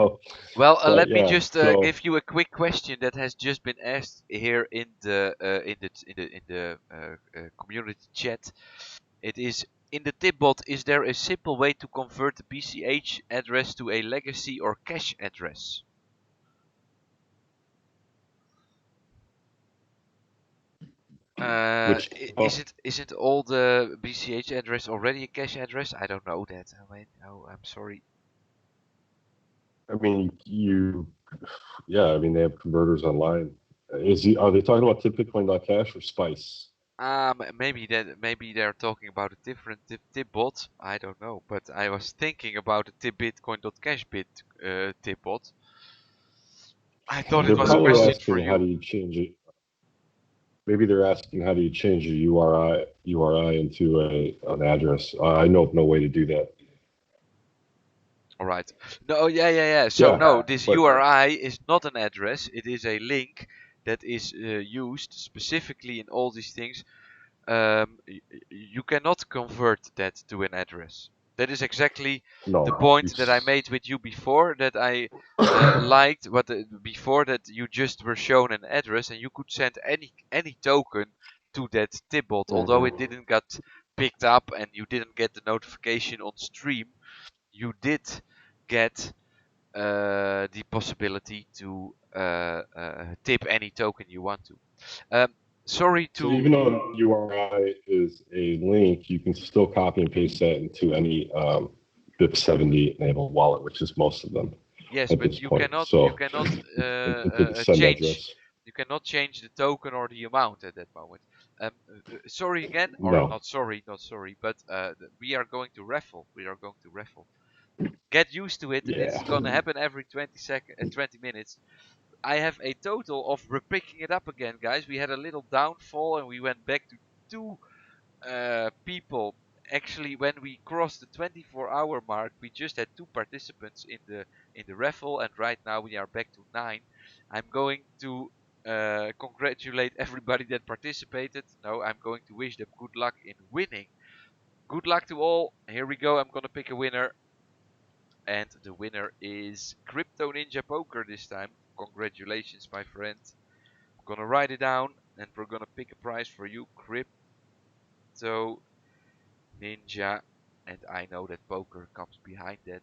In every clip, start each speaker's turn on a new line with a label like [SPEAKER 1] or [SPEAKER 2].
[SPEAKER 1] So,
[SPEAKER 2] Well,
[SPEAKER 1] but
[SPEAKER 2] let me
[SPEAKER 1] yeah,
[SPEAKER 2] just
[SPEAKER 1] so
[SPEAKER 2] give you a quick question that has just been asked here in the community chat. It is in the tipbot. Is there a simple way to convert the BCH address to a legacy or cache address?
[SPEAKER 1] which
[SPEAKER 2] Isn't all the BCH address already a cache address? I don't know that. Oh, I'm sorry.
[SPEAKER 1] I mean, yeah, I mean, they have converters online. Are they talking about tipbitcoin.cash or Spice?
[SPEAKER 2] Maybe they're talking about a different tip bot. I don't know, but I was thinking about a tipbitcoin.cash tip bot. I thought it
[SPEAKER 1] They're
[SPEAKER 2] was a
[SPEAKER 1] probably
[SPEAKER 2] question for
[SPEAKER 1] asking how do
[SPEAKER 2] you.
[SPEAKER 1] you change it. Maybe they're asking how do you change a URI into an address. I know of no way to do that.
[SPEAKER 2] All right. No, yeah. So
[SPEAKER 1] Yeah,
[SPEAKER 2] no, this
[SPEAKER 1] but
[SPEAKER 2] URI is not an address. It is a link that is used specifically in all these things. You cannot convert that to an address. That is exactly the
[SPEAKER 1] no,
[SPEAKER 2] point that I made with you before. That I liked, but before that you just were shown an address and you could send any token to that tipbot, although it didn't get picked up and you didn't get the notification on stream. You did get the possibility to tip any token you want to. Sorry
[SPEAKER 1] So
[SPEAKER 2] to
[SPEAKER 1] even though URI is a link, you can still copy and paste that into any BIP70 enabled wallet, which is most of them
[SPEAKER 2] yes,
[SPEAKER 1] at
[SPEAKER 2] but
[SPEAKER 1] this
[SPEAKER 2] you
[SPEAKER 1] point.
[SPEAKER 2] cannot
[SPEAKER 1] So into the send
[SPEAKER 2] change.
[SPEAKER 1] address.
[SPEAKER 2] You cannot change the token or the amount at that moment. Sorry again, or
[SPEAKER 1] No.
[SPEAKER 2] not sorry, but we are going to raffle. We are going to raffle. Get used to it. It's
[SPEAKER 1] Yeah.
[SPEAKER 2] gonna happen every 20 minutes. I have a total of we're picking it up again, guys. We had a little downfall and we went back to two people. Actually, when we crossed the 24-hour mark, we just had 2 participants in the raffle, and right now we are back to 9. I'm going to congratulate everybody that participated. No, I'm going to wish them good luck in winning. Good luck to all. Here we go. I'm gonna pick a winner, and the winner is Crypto Ninja Poker this time. Congratulations, my friend. I'm gonna write it down, and we're gonna pick a prize for you, Crypto Ninja, and I know that poker comes behind that.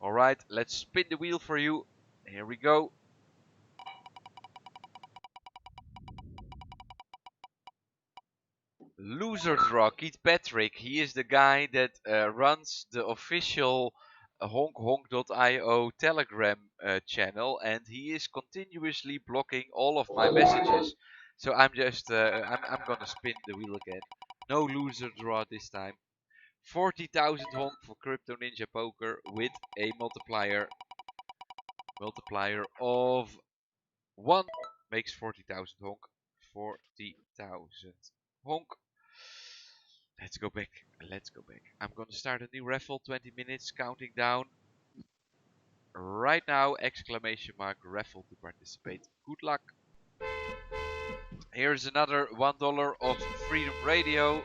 [SPEAKER 2] Alright, let's spin the wheel for you. Here we go. Loser draw, Keith Patrick. He is the guy that runs the official honkhonk.io Telegram channel, and he is continuously blocking all of my messages. So I'm just I'm gonna spin the wheel again. No loser draw this time. 40,000 honk for Crypto Ninja Poker with a multiplier of 1 makes 40,000 honk. 40,000 honk. Let's go back. I'm gonna start a new raffle. 20 minutes counting down. Right now, exclamation mark raffle to participate. Good luck. Here's another $1 of Freedom Radio.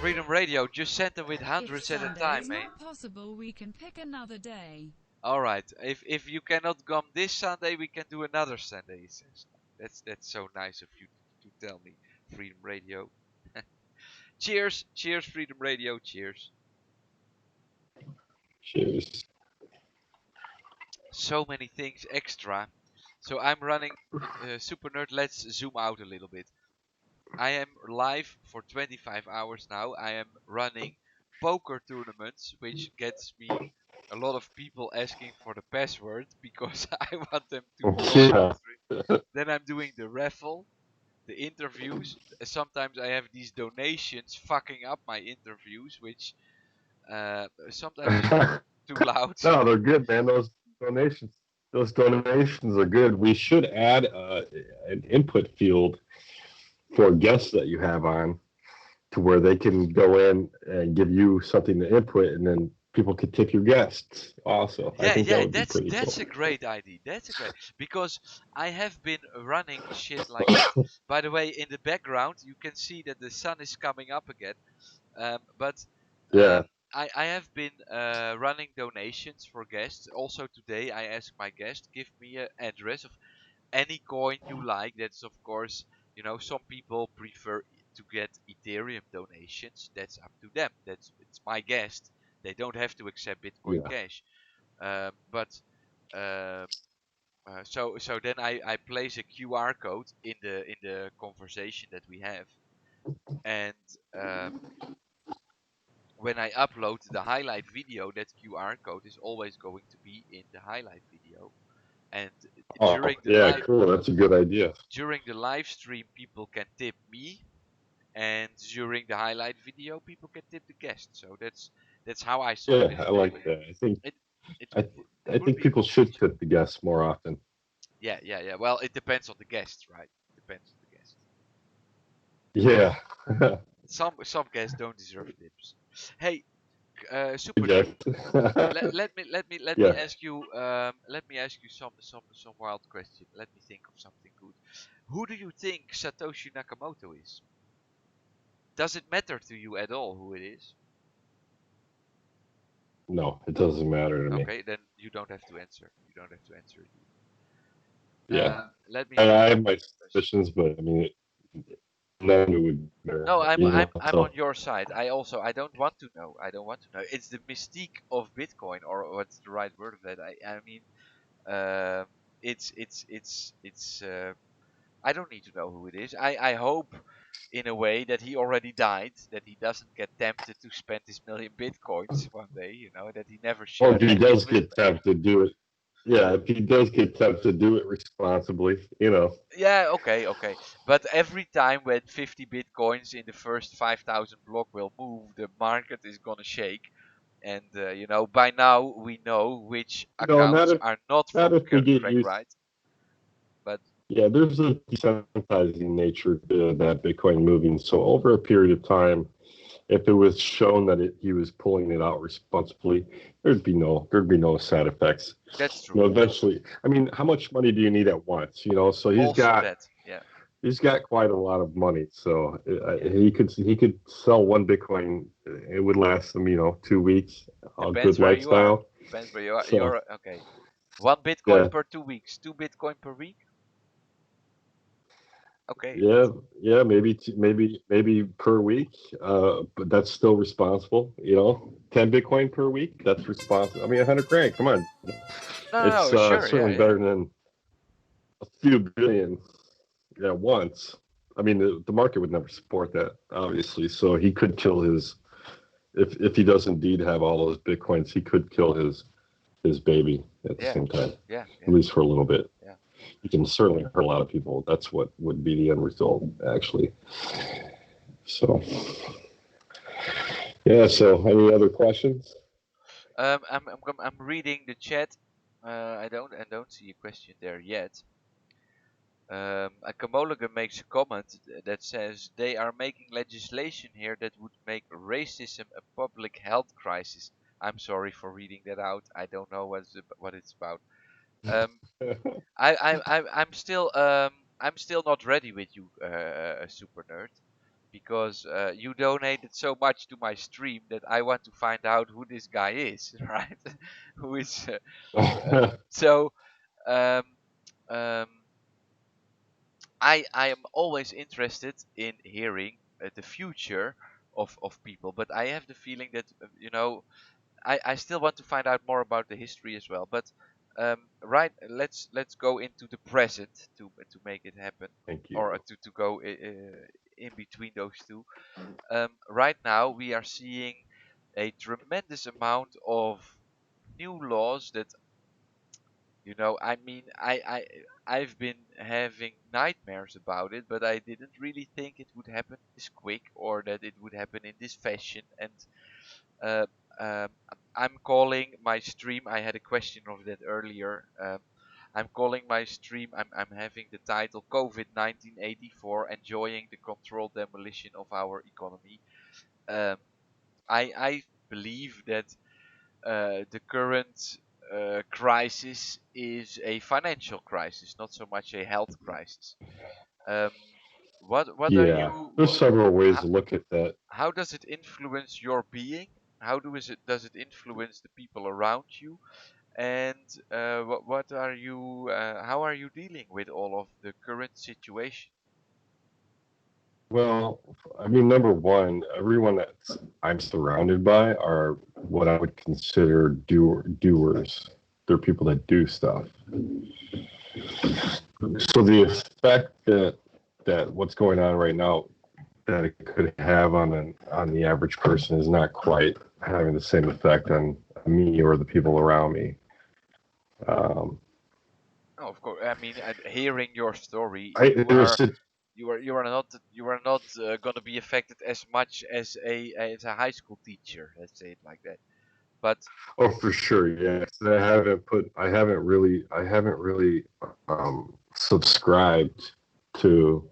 [SPEAKER 2] Freedom Radio, just send them with hundreds at a time, mate.
[SPEAKER 3] Not possible, we can pick another day.
[SPEAKER 2] Alright, if you cannot come this Sunday, we can do another Sunday, he says. That's so nice of you to tell me, Freedom Radio. Cheers, Freedom Radio, cheers.
[SPEAKER 1] Cheers.
[SPEAKER 2] So many things extra. So I'm running Soupernerd. Let's zoom out a little bit. I am live for 25 hours now. I am running poker tournaments, which gets me a lot of people asking for the password because I want them to join the stream. Then I'm doing the raffle, the interviews. Sometimes I have these donations fucking up my interviews, which sometimes is too loud.
[SPEAKER 1] No, they're good, man. Those donations are good. We should add an input field for guests that you have on, to where they can go in and give you something to input, and then people could tip your guests also. I think that would be pretty
[SPEAKER 2] That's
[SPEAKER 1] cool.
[SPEAKER 2] a great idea. That's a great, because I have been running shit like that. By the way, in the background you can see that the sun is coming up again. But
[SPEAKER 1] Yeah.
[SPEAKER 2] I have been running donations for guests. Also today, I asked my guest, give me an address of any coin you like. That's of course, some people prefer to get Ethereum donations. That's up to them. It's my guest. They don't have to accept Bitcoin
[SPEAKER 1] Yeah.
[SPEAKER 2] Cash. But so then I place a QR code in the conversation that we have, and when I upload the highlight video, that QR code is always going to be in the highlight video. And
[SPEAKER 1] Oh, yeah, cool. That's a good idea.
[SPEAKER 2] during the live stream, people can tip me, and during the highlight video, people can tip the guest. So that's how I saw
[SPEAKER 1] Yeah,
[SPEAKER 2] this.
[SPEAKER 1] I like that.
[SPEAKER 2] It it
[SPEAKER 1] I, I
[SPEAKER 2] would
[SPEAKER 1] think
[SPEAKER 2] be a
[SPEAKER 1] people
[SPEAKER 2] cool
[SPEAKER 1] should
[SPEAKER 2] feature.
[SPEAKER 1] tip the guests more often.
[SPEAKER 2] Yeah. Well, it depends on the guest, right? Depends on the guest.
[SPEAKER 1] Yeah.
[SPEAKER 2] Some guests don't deserve tips. Hey, Super Nerd,
[SPEAKER 1] Exactly.
[SPEAKER 2] let me
[SPEAKER 1] Yeah.
[SPEAKER 2] ask you some wild question. Let me think of something good. Who do you think Satoshi Nakamoto is? Does it matter to you at all who it is?
[SPEAKER 1] No, it doesn't matter to me.
[SPEAKER 2] Okay, then you don't have to answer. You don't have to answer it
[SPEAKER 1] Yeah.
[SPEAKER 2] either. Let me
[SPEAKER 1] I
[SPEAKER 2] think
[SPEAKER 1] have
[SPEAKER 2] of
[SPEAKER 1] my
[SPEAKER 2] a question.
[SPEAKER 1] suspicions, but I mean, none of it would matter,
[SPEAKER 2] No, I'm on
[SPEAKER 1] so.
[SPEAKER 2] your side. I don't want to know. I don't want to know. It's the mystique of Bitcoin, or what's the right word of that? I mean, um, it's I don't need to know who it is. I hope in a way that he already died, that he doesn't get tempted to spend his million bitcoins one day, that he never
[SPEAKER 1] Or
[SPEAKER 2] shared
[SPEAKER 1] if he
[SPEAKER 2] any
[SPEAKER 1] does
[SPEAKER 2] of it.
[SPEAKER 1] get tempted to do it, yeah, if he does get tempted to do it responsibly.
[SPEAKER 2] Yeah, okay. But every time when 50 bitcoins in the first 5,000 block will move, the market is gonna shake. And by now we know which
[SPEAKER 1] No, not
[SPEAKER 2] accounts
[SPEAKER 1] if
[SPEAKER 2] are not
[SPEAKER 1] not
[SPEAKER 2] from
[SPEAKER 1] if we get
[SPEAKER 2] Craig
[SPEAKER 1] used.
[SPEAKER 2] Wright. But
[SPEAKER 1] Yeah, there's a desensitizing nature to that Bitcoin moving. So over a period of time, if it was shown that he was pulling it out responsibly, there'd be no side effects.
[SPEAKER 2] that's true.
[SPEAKER 1] Eventually, I mean, how much money do you need at once? So he's
[SPEAKER 2] Also
[SPEAKER 1] got
[SPEAKER 2] that, yeah.
[SPEAKER 1] he's got quite a lot of money. So
[SPEAKER 2] Yeah.
[SPEAKER 1] he could sell one Bitcoin. It would last him 2 weeks. A
[SPEAKER 2] Depends
[SPEAKER 1] good
[SPEAKER 2] where you are.
[SPEAKER 1] lifestyle.
[SPEAKER 2] Depends where you are.
[SPEAKER 1] So
[SPEAKER 2] You're okay. 1 Bitcoin
[SPEAKER 1] yeah,
[SPEAKER 2] per 2 weeks. 2 Bitcoin per week. Okay,
[SPEAKER 1] yeah, yeah. Maybe per week. But that's still responsible. 10 Bitcoin per week. That's responsible. I mean, 100 grand. Come on, it's
[SPEAKER 2] no, sure, yeah,
[SPEAKER 1] certainly better than a few billion at once. I mean, the market would never support that, obviously. So he could kill his if he does indeed have all those bitcoins, he could kill his baby at the
[SPEAKER 2] yeah,
[SPEAKER 1] same time,
[SPEAKER 2] yeah,
[SPEAKER 1] at least for a little bit.
[SPEAKER 2] yeah.
[SPEAKER 1] He can certainly hurt a lot of people. That's what would be the end result, actually. So, yeah. So, any other questions?
[SPEAKER 2] I'm reading the chat. I don't see a question there yet. A Kamoligan makes a comment that says they are making legislation here that would make racism a public health crisis. I'm sorry for reading that out. I don't know what it's about. Um, I'm still not ready with you, Super Nerd, because you donated so much to my stream that I want to find out who this guy is, right? Who is so um, um, I am always interested in hearing the future of people, but I have the feeling that I still want to find out more about the history as well. But right, let's go into the present to make it happen,
[SPEAKER 1] Thank you.
[SPEAKER 2] or to go in between those two. Right now, we are seeing a tremendous amount of new laws that I mean, I've been having nightmares about it, but I didn't really think it would happen this quick or that it would happen in this fashion. And uh, um, I'm calling my stream. I had a question of that earlier. I'm calling my stream. I'm having the title COVID 1984: Enjoying the Controlled Demolition of Our Economy. Um, I believe that the current crisis is a financial crisis, not so much a health crisis. Um, what are
[SPEAKER 1] Yeah,
[SPEAKER 2] you?
[SPEAKER 1] there's several ways
[SPEAKER 2] How,
[SPEAKER 1] to look at that.
[SPEAKER 2] how does it influence your being? How does it influence the people around you? And what are you? How are you dealing with all of the current situation?
[SPEAKER 1] Well, I mean, number one, everyone that I'm surrounded by are what I would consider doers. They're people that do stuff. So the effect that what's going on right now that it could have on the average person is not quite having the same effect on me or the people around me. Um,
[SPEAKER 2] Oh, of course. I mean, hearing your story,
[SPEAKER 1] I there's
[SPEAKER 2] you are not going to be affected as much as a high school teacher. Let's say it like that. But
[SPEAKER 1] oh for sure, yes. I haven't really subscribed to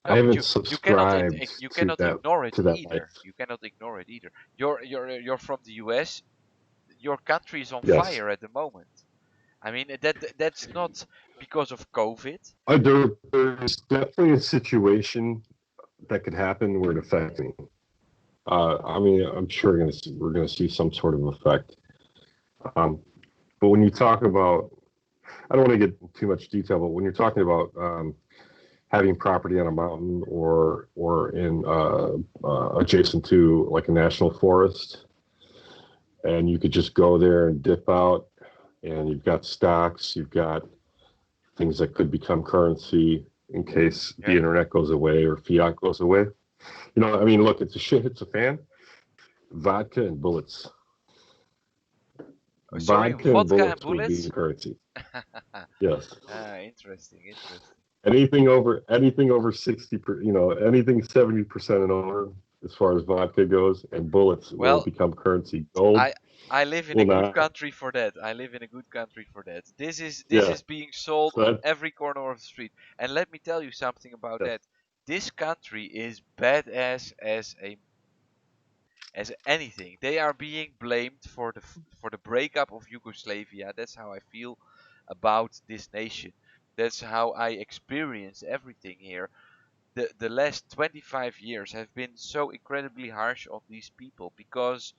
[SPEAKER 1] I
[SPEAKER 2] no, but
[SPEAKER 1] haven't subscribed
[SPEAKER 2] you cannot ignore it
[SPEAKER 1] to that life.
[SPEAKER 2] either. You cannot ignore it either. You're from the U.S. Your country is on
[SPEAKER 1] Yes.
[SPEAKER 2] fire at the moment. I mean, that's not because of COVID.
[SPEAKER 1] There's definitely a situation that could happen where it affects me. I mean, I'm sure we're gonna see some sort of effect. But when you talk about, I don't want to get too much detail, but when you're talking about having property on a mountain or in adjacent to like a national forest, and you could just go there and dip out, and you've got stocks, you've got things that could become currency in case the
[SPEAKER 2] Yeah.
[SPEAKER 1] internet goes away or fiat goes away. You know, I mean, look, if the shit hits a fan, vodka and bullets.
[SPEAKER 2] Sorry,
[SPEAKER 1] Vodka and
[SPEAKER 2] vodka and
[SPEAKER 1] bullets will be
[SPEAKER 2] bullets.
[SPEAKER 1] the currency. Yes.
[SPEAKER 2] Interesting, interesting.
[SPEAKER 1] Anything over 60 per, anything 70% and over as far as vodka goes, and bullets will
[SPEAKER 2] Well,
[SPEAKER 1] become currency. Gold
[SPEAKER 2] I I live in a
[SPEAKER 1] will
[SPEAKER 2] good
[SPEAKER 1] not.
[SPEAKER 2] country for that. I live in a good country for that. This
[SPEAKER 1] Yeah.
[SPEAKER 2] is being sold
[SPEAKER 1] So
[SPEAKER 2] on
[SPEAKER 1] that,
[SPEAKER 2] every corner of the street. And let me tell you something about
[SPEAKER 1] yes.
[SPEAKER 2] that. This country is badass as anything. They are being blamed for the breakup of Yugoslavia. That's how I feel about this nation. That's how I experience everything here. The last 25 years have been so incredibly harsh on these people because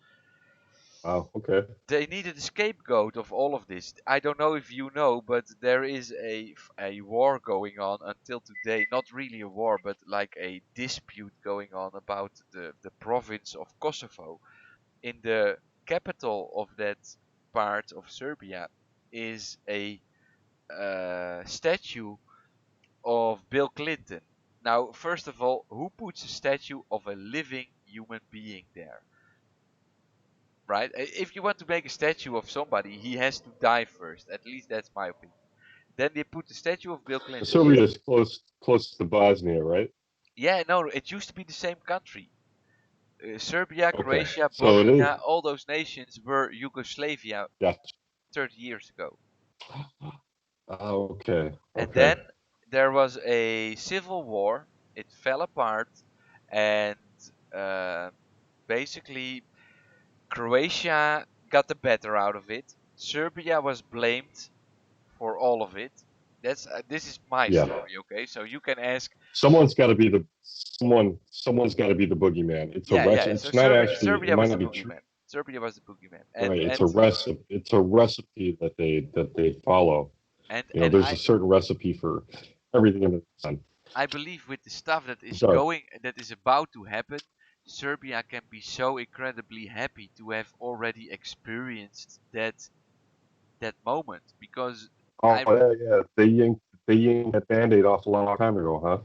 [SPEAKER 1] Wow. Okay.
[SPEAKER 2] they needed a scapegoat of all of this. I don't know if you know, but there is a war going on until today. Not really a war, but like a dispute going on about the province of Kosovo. In the capital of that part of Serbia is a statue of Bill Clinton. Now, first of all, who puts a statue of a living human being there? Right? If you want to make a statue of somebody, he has to die first. At least that's my opinion. Then they put the statue of Bill Clinton.
[SPEAKER 1] Serbia is close to Bosnia, right?
[SPEAKER 2] Yeah, no, it used to be the same country. Serbia,
[SPEAKER 1] Okay.
[SPEAKER 2] Croatia,
[SPEAKER 1] So it is.
[SPEAKER 2] Bosnia, all those nations were Yugoslavia
[SPEAKER 1] Yeah.
[SPEAKER 2] 30 years ago.
[SPEAKER 1] Okay.
[SPEAKER 2] And
[SPEAKER 1] Okay.
[SPEAKER 2] then there was a civil war. It fell apart, and uh, basically Croatia got the better out of it. Serbia was blamed for all of it. This is my
[SPEAKER 1] Yeah.
[SPEAKER 2] story, okay? So you can ask.
[SPEAKER 1] Someone's got to be the boogeyman. It's a
[SPEAKER 2] Yeah, yeah. So
[SPEAKER 1] It's not actually. It
[SPEAKER 2] Serbia
[SPEAKER 1] might
[SPEAKER 2] was the
[SPEAKER 1] not be true.
[SPEAKER 2] boogeyman. Serbia was the boogeyman,
[SPEAKER 1] Right. It's a recipe that they follow.
[SPEAKER 2] and
[SPEAKER 1] There's a certain recipe for everything in the sun.
[SPEAKER 2] I believe with the stuff
[SPEAKER 1] Sorry.
[SPEAKER 2] that is about to happen, Serbia can be so incredibly happy to have already experienced that moment because
[SPEAKER 1] Oh
[SPEAKER 2] I
[SPEAKER 1] yeah. They yanked that Band-Aid off a long time ago, huh?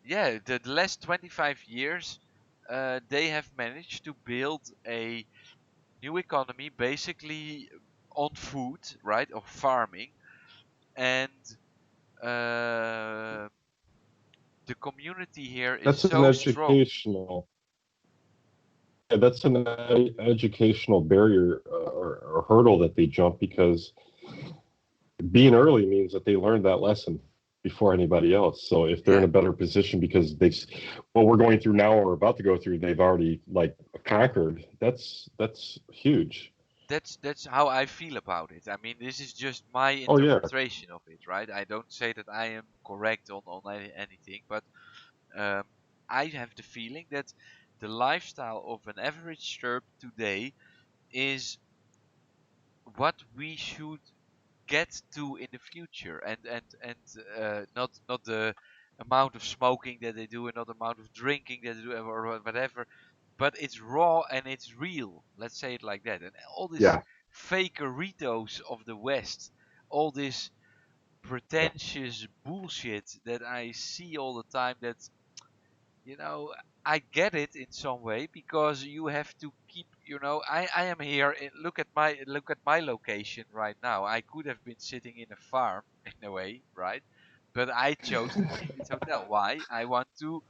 [SPEAKER 2] yeah, the last 25 years, they have managed to build a new economy basically on food, right, of farming, and uh, the community here is
[SPEAKER 1] That's an
[SPEAKER 2] so strong.
[SPEAKER 1] educational. Yeah, that's an educational barrier or hurdle that they jump because being early means that they learned that lesson before anybody else. So if they're in
[SPEAKER 2] Yeah,
[SPEAKER 1] a better position because what we're going through now or about to go through, they've already like conquered. That's huge.
[SPEAKER 2] that's how I feel about it. I mean, this is just my
[SPEAKER 1] Oh yeah.
[SPEAKER 2] interpretation of it, right? I don't say that I am correct on anything, but um, I have the feeling that the lifestyle of an average Serb today is what we should get to in the future, and not the amount of smoking that they do and not the amount of drinking that they do or whatever, but it's raw and it's real. Let's say it like that. And all this
[SPEAKER 1] Yeah.
[SPEAKER 2] fakeritos of the West, all this pretentious bullshit that I see all the time, that, you know, I get it in some way, because you have to keep, I am here. Look at my location right now. I could have been sitting in a farm in a way, right? But I chose to be in this hotel. Why? I want to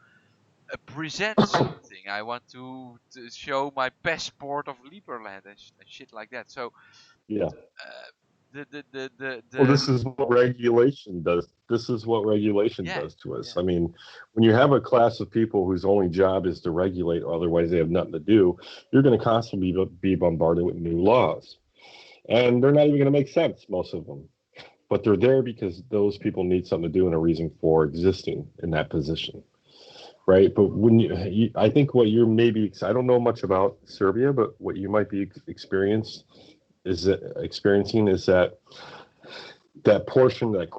[SPEAKER 2] present something. I want to show my passport of Lieberland and shit like that. So
[SPEAKER 1] Yeah.
[SPEAKER 2] the
[SPEAKER 1] Well, this is what regulation does. This is what regulation
[SPEAKER 2] yeah,
[SPEAKER 1] does to us.
[SPEAKER 2] yeah.
[SPEAKER 1] I mean, when you have a class of people whose only job is to regulate, or otherwise they have nothing to do, you're going to constantly be bombarded with new laws. And they're not even going to make sense, most of them. But they're there because those people need something to do and a reason for existing in that position. Right. But when I think what you're maybe, I don't know much about Serbia, but what you might be experiencing is that portion, that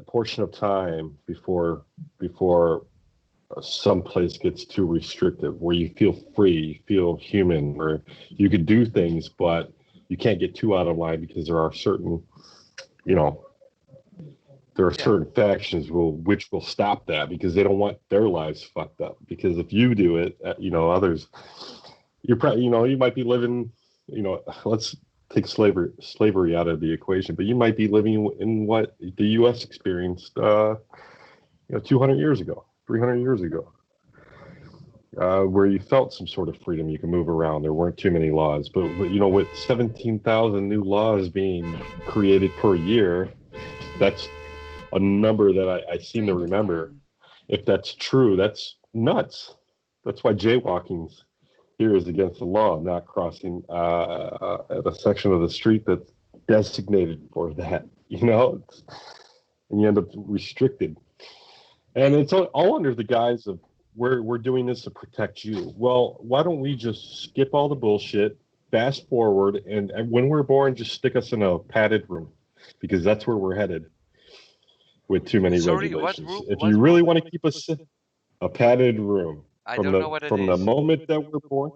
[SPEAKER 1] portion of time before some place gets too restrictive, where you feel free, you feel human, where you could do things, but you can't get too out of line because there are certain, certain factions which will stop that because they don't want their lives fucked up. Because if you do it, others, you're probably, you might be living, let's take slavery out of the equation, but you might be living in what the U.S. experienced, 200 years ago, 300 years ago, where you felt some sort of freedom. You can move around. There weren't too many laws, but with 17,000 new laws being created per year, that's a number that I seem to remember. If that's true, that's nuts. That's why jaywalking here is against the law, not crossing a section of the street that's designated for that, and you end up restricted. And it's all under the guise of we're doing this to protect you. Well, why don't we just skip all the bullshit, fast forward, and when we're born, just stick us in a padded room, because that's where we're headed with too many regulations. If you really want to keep us a padded room,
[SPEAKER 2] I
[SPEAKER 1] from
[SPEAKER 2] don't know what it
[SPEAKER 1] the
[SPEAKER 2] is.
[SPEAKER 1] moment that we're born,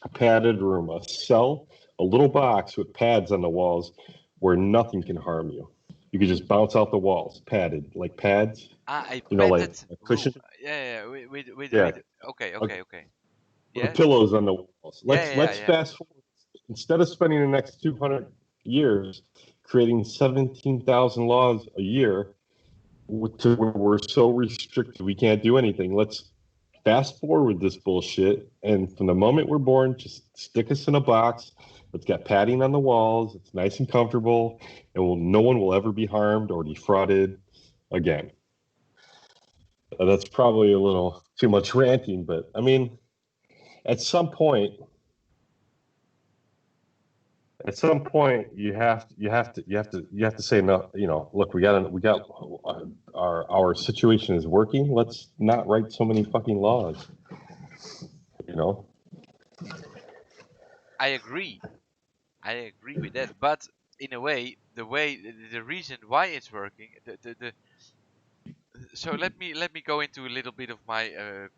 [SPEAKER 1] a padded room, a cell, a little box with pads on the walls where nothing can harm you. You can just bounce out the walls, padded, like pads.
[SPEAKER 2] A
[SPEAKER 1] Like
[SPEAKER 2] padded
[SPEAKER 1] a
[SPEAKER 2] room.
[SPEAKER 1] cushion.
[SPEAKER 2] Yeah. With
[SPEAKER 1] Yeah.
[SPEAKER 2] okay.
[SPEAKER 1] With
[SPEAKER 2] Yes.
[SPEAKER 1] pillows on the walls.
[SPEAKER 2] Yeah.
[SPEAKER 1] Let's fast forward. Instead of spending the next 200 years creating 17,000 laws a year to where we're so restricted we can't do anything, let's fast forward this bullshit, and from the moment we're born, just stick us in a box. It's got padding on the walls. It's nice and comfortable, and no one will ever be harmed or defrauded again. That's probably a little too much ranting, but I mean, at some point, you have to say no. Look, we got our situation is working. Let's not write so many fucking laws.
[SPEAKER 2] I agree with that, but in a way, the reason why it's working, so let me go into a little bit of my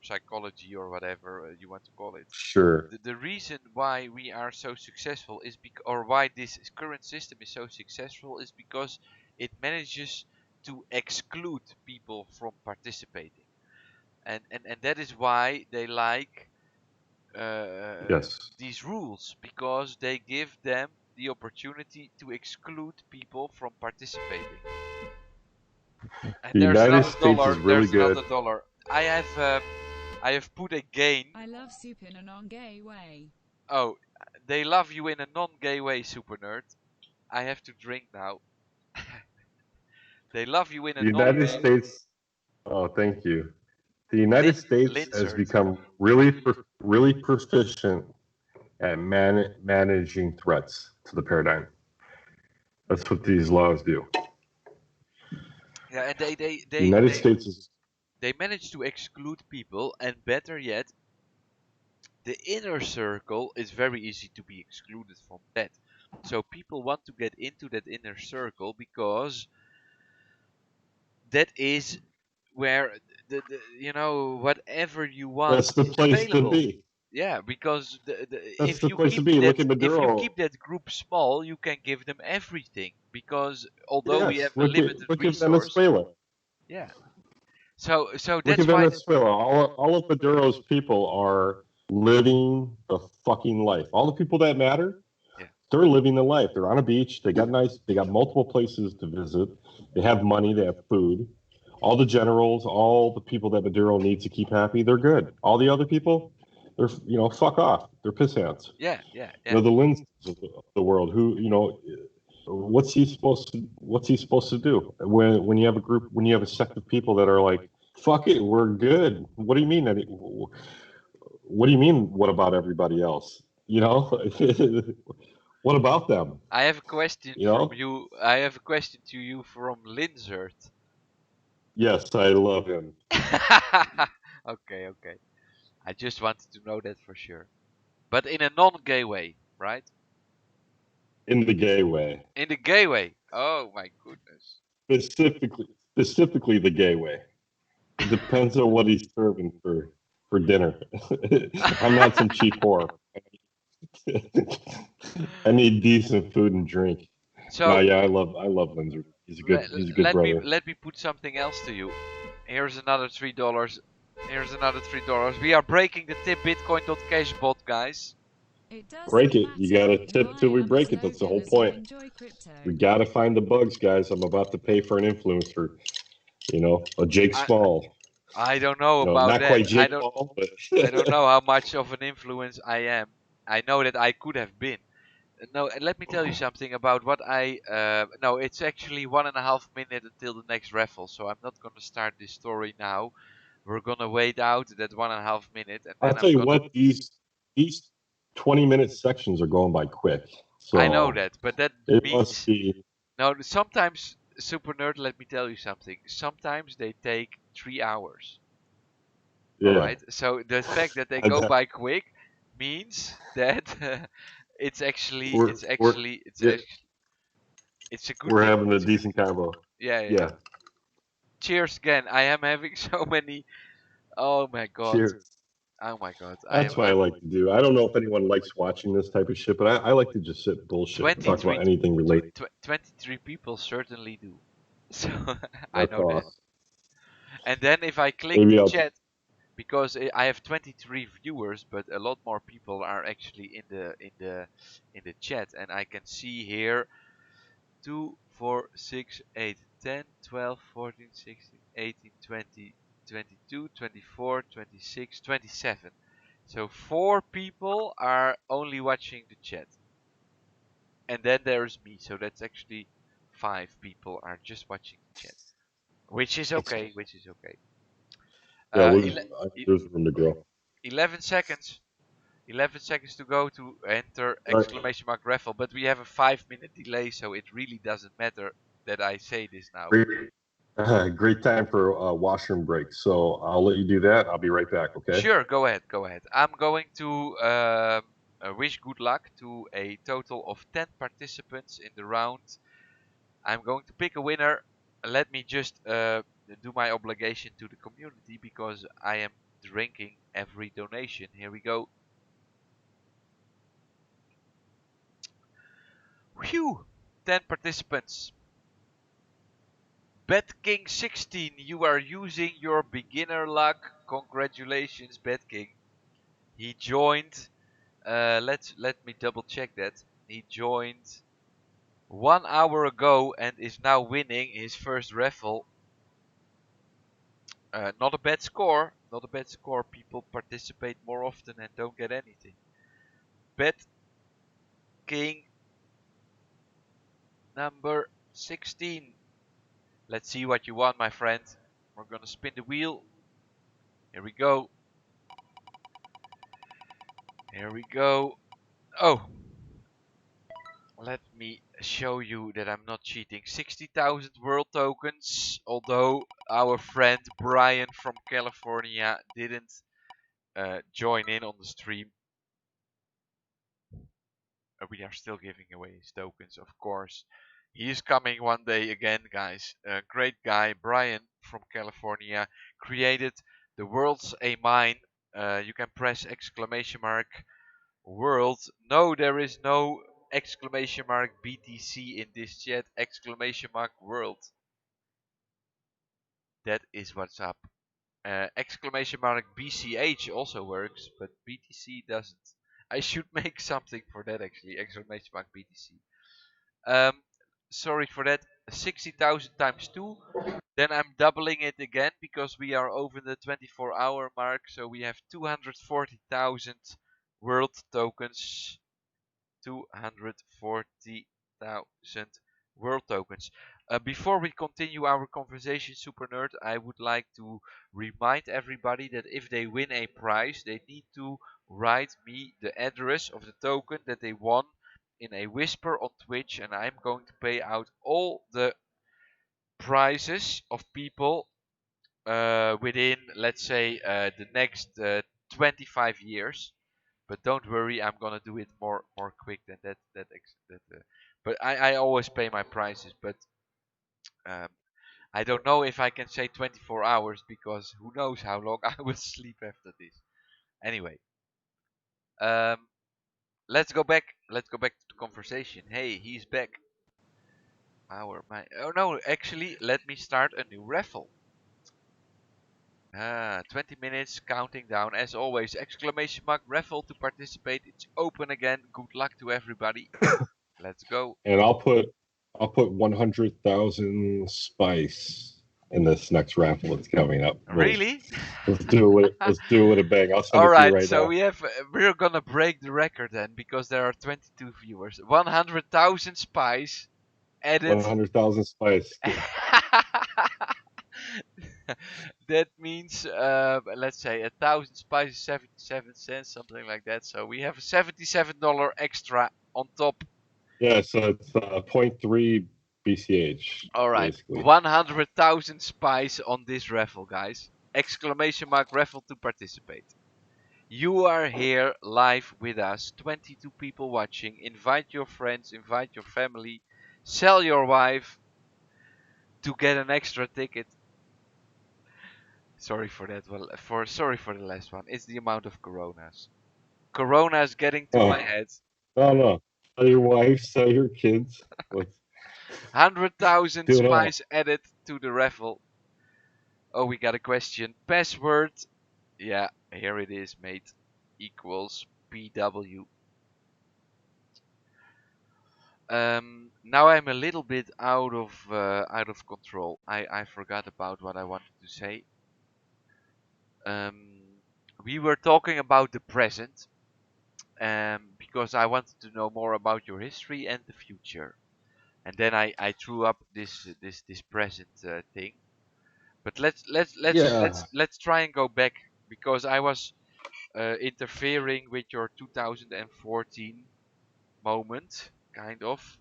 [SPEAKER 2] psychology, or whatever you want to call it.
[SPEAKER 1] Sure.
[SPEAKER 2] The reason why we are so successful is or why this current system is so successful is because it manages to exclude people from participating, and that is why they like
[SPEAKER 1] Yes.
[SPEAKER 2] these rules, because they give them the opportunity to exclude people from participating. And
[SPEAKER 1] The
[SPEAKER 2] there's
[SPEAKER 1] United
[SPEAKER 2] another
[SPEAKER 1] States
[SPEAKER 2] dollar.
[SPEAKER 1] is really
[SPEAKER 2] There's
[SPEAKER 1] good.
[SPEAKER 2] another dollar. I have put a gain.
[SPEAKER 3] I love soup in a non-gay way.
[SPEAKER 2] Oh, they love you in a non-gay way, Soupernerd. I have to drink now. They love you in a
[SPEAKER 1] The United
[SPEAKER 2] non-gay.
[SPEAKER 1] States. Oh, thank you. The United States has become really proficient at managing threats to the paradigm. That's what these laws do.
[SPEAKER 2] Yeah, and
[SPEAKER 1] The United States is.
[SPEAKER 2] they manage to exclude people, and better yet, the inner circle is very easy to be excluded from that. So people want to get into that inner circle because that is where whatever you want
[SPEAKER 1] That's the
[SPEAKER 2] is
[SPEAKER 1] place to
[SPEAKER 2] available.
[SPEAKER 1] be.
[SPEAKER 2] Yeah, because
[SPEAKER 1] That's the place to be. Look at
[SPEAKER 2] if you
[SPEAKER 1] Maduro.
[SPEAKER 2] keep that group small, you can give them everything. Because although we have
[SPEAKER 1] Yes,
[SPEAKER 2] a limited
[SPEAKER 1] look at
[SPEAKER 2] resource,
[SPEAKER 1] Venezuela.
[SPEAKER 2] yeah. So
[SPEAKER 1] Look
[SPEAKER 2] that's
[SPEAKER 1] at
[SPEAKER 2] why.
[SPEAKER 1] Venezuela. All of Maduro's people are living the fucking life. All the people that matter,
[SPEAKER 2] Yeah.
[SPEAKER 1] they're living the life. They're on a beach. They got multiple places to visit. They have money. They have food. All the generals, all the people that Maduro needs to keep happy, they're good. All the other people, they're fuck off. They're piss ants.
[SPEAKER 2] Yeah, yeah,
[SPEAKER 1] You
[SPEAKER 2] yeah.
[SPEAKER 1] know, the Lindsay's of the world. What's he supposed to do when you have a group, when you have a sect of people that are like, fuck it, we're good. What do you mean? What do you mean? What about everybody else? You know, what about them?
[SPEAKER 2] I have a question
[SPEAKER 1] You
[SPEAKER 2] from
[SPEAKER 1] know?
[SPEAKER 2] you. I have a question to you from Linzert.
[SPEAKER 1] Yes, I love him.
[SPEAKER 2] Okay, okay. I just wanted to know that for sure. But in a non-gay way, right?
[SPEAKER 1] In the gay way,
[SPEAKER 2] In the gay way. Oh my goodness.
[SPEAKER 1] specifically the gay way. It depends on what he's serving for dinner. I'm not some cheap whore. I need decent food and drink. No,
[SPEAKER 2] So
[SPEAKER 1] yeah, I love Lindsay. He's a good brother.
[SPEAKER 2] let me put something else to you. Here's another $3. Here's another $3. We are breaking the tipbitcoin.cash bot, guys.
[SPEAKER 3] It doesn't
[SPEAKER 1] Break it. You
[SPEAKER 3] matter.
[SPEAKER 1] gotta tip till we
[SPEAKER 3] My
[SPEAKER 1] break it. That's the whole
[SPEAKER 3] slogan is you
[SPEAKER 1] point.
[SPEAKER 3] enjoy crypto.
[SPEAKER 1] We gotta find the bugs, guys. I'm about to pay for an influencer. A Jake Small.
[SPEAKER 2] I don't know about
[SPEAKER 1] Not
[SPEAKER 2] that.
[SPEAKER 1] quite Jake Paul, but
[SPEAKER 2] I don't know how much of an influence I am. I know that I could have been. No, let me tell you something about what I. No, it's actually 1.5 minutes until the next raffle, so I'm not gonna start this story now. We're gonna wait out that 1.5 minutes, and
[SPEAKER 1] I'll
[SPEAKER 2] then
[SPEAKER 1] tell
[SPEAKER 2] I'm
[SPEAKER 1] you
[SPEAKER 2] gonna.
[SPEAKER 1] what, these 20-minute sections are going by quick.
[SPEAKER 2] I know
[SPEAKER 1] So
[SPEAKER 2] that, but that
[SPEAKER 1] it must
[SPEAKER 2] means
[SPEAKER 1] be.
[SPEAKER 2] no. Sometimes Soupernerd, let me tell you something. Sometimes they take 3 hours. All
[SPEAKER 1] Yeah.
[SPEAKER 2] right. So the fact that they
[SPEAKER 1] I
[SPEAKER 2] go
[SPEAKER 1] bet
[SPEAKER 2] by quick means that it's actually
[SPEAKER 1] we're
[SPEAKER 2] it's
[SPEAKER 1] we're
[SPEAKER 2] actually it's
[SPEAKER 1] yeah,
[SPEAKER 2] actually it's a good
[SPEAKER 1] we're
[SPEAKER 2] thing.
[SPEAKER 1] having a
[SPEAKER 2] It's a good
[SPEAKER 1] decent
[SPEAKER 2] thing.
[SPEAKER 1] combo.
[SPEAKER 2] Yeah, yeah, yeah.
[SPEAKER 1] Yeah.
[SPEAKER 2] Cheers again. I am having so many. Oh my god.
[SPEAKER 1] Cheers.
[SPEAKER 2] Oh my god.
[SPEAKER 1] That's what I like to do. I don't know if anyone likes watching this type of shit, but I like to just sit bullshit and talk
[SPEAKER 2] 23
[SPEAKER 1] about anything related.
[SPEAKER 2] 23 people certainly do. So I
[SPEAKER 1] That's
[SPEAKER 2] know that.
[SPEAKER 1] awesome.
[SPEAKER 2] And then if I click
[SPEAKER 1] Maybe
[SPEAKER 2] the
[SPEAKER 1] I'll
[SPEAKER 2] chat, because I have 23 viewers, but a lot more people are actually in the chat, and I can see here 2, 4, 6, 8, 10, 12, 14, 16, 18, 20, 22, 24, 26, 27. So 4 people are only watching the chat. And then there's me, so that's actually 5 people are just watching the chat. Which is okay, which is okay.
[SPEAKER 1] yeah,
[SPEAKER 2] E-
[SPEAKER 1] there's room to grow.
[SPEAKER 2] 11 seconds. 11 seconds to go to enter
[SPEAKER 1] All right.
[SPEAKER 2] exclamation mark raffle, but we have a 5-minute delay, so it really doesn't matter that I say this now.
[SPEAKER 1] Great time for washroom break. So I'll let you do that. I'll be right back. Okay.
[SPEAKER 2] Sure, go ahead, go ahead. I'm going to wish good luck to a total of 10 participants in the round. I'm going to pick a winner. Let me just do my obligation to the community because I am drinking every donation. Here we go. Whew! 10 participants. BetKing16, you are using your beginner luck. Congratulations, BetKing. He joined. Let me double check that. He joined 1 hour ago and is now winning his first raffle. Not a bad score. Not a bad score. People participate more often and don't get anything. BetKing number 16. Let's see what you want, my friend. We're gonna spin the wheel. Here we go. Here we go. Oh, let me show you that I'm not cheating. 60,000 world tokens. Although our friend Brian from California didn't join in on the stream. We are still giving away his tokens, of course. He is coming one day again, guys. A great guy, Brian from California, created the world's a mine. You can press exclamation mark world. No, there is no exclamation mark BTC in this chat. Exclamation mark world. That is what's up. Exclamation mark BCH also works, but BTC doesn't. I should make something for that actually. Exclamation mark BTC. Sorry for that. 60,000 times 2. Then I'm doubling it again because we are over the 24-hour mark. So we have 240,000 world tokens. 240,000 world tokens. Before we continue our conversation, Soupernerd, I would like to remind everybody that if they win a prize, they need to write me the address of the token that they won in a whisper on Twitch, and I'm going to pay out all the prizes of people within, let's say, the next 25 years. But don't worry, I'm gonna do it more quick than that. But I always pay my prices. But um, I don't know if I can say 24 hours because who knows how long I will sleep after this. Anyway, um, let's go back. Let's go back to the conversation. Hey, he's back. Oh no, actually, let me start a new raffle. 20 minutes counting down as always. Exclamation mark raffle to participate. It's open again. Good luck to everybody. Let's go.
[SPEAKER 1] And I'll put 100,000 spice in this next raffle that's coming up.
[SPEAKER 2] Really?
[SPEAKER 1] Let's do it. Let's do it with a bang. I'll send
[SPEAKER 2] All
[SPEAKER 1] it to you
[SPEAKER 2] right,
[SPEAKER 1] right
[SPEAKER 2] so
[SPEAKER 1] now.
[SPEAKER 2] we're gonna break the record then because there are 22 viewers. 100,000 spies added.
[SPEAKER 1] 100,000 spice.
[SPEAKER 2] That means let's say 1,000 spices, 77 cents, something like that. So we have a $77 extra on top.
[SPEAKER 1] Yeah, so it's 0.3 BCH.
[SPEAKER 2] All right,
[SPEAKER 1] basically.
[SPEAKER 2] 100,000 spies on this raffle, guys. Exclamation mark raffle to participate. You are here live with us, 22 people watching. Invite your friends, invite your family, sell your wife to get an extra ticket. Sorry for that. Sorry for the last one. It's the amount of Coronas. Corona is getting to my head.
[SPEAKER 1] No. Sell your wife, sell your kids.
[SPEAKER 2] 100,000
[SPEAKER 1] do it all.
[SPEAKER 2] spies added to the raffle. Oh, we got a question. Password. Yeah, here it is, mate. Equals PW. Now I'm a little bit out of control. I forgot about what I wanted to say. We were talking about the present, because I wanted to know more about your history and the future, and then I threw up this present thing. But let's try and go back because I was interfering with your 2014 moment, kind of.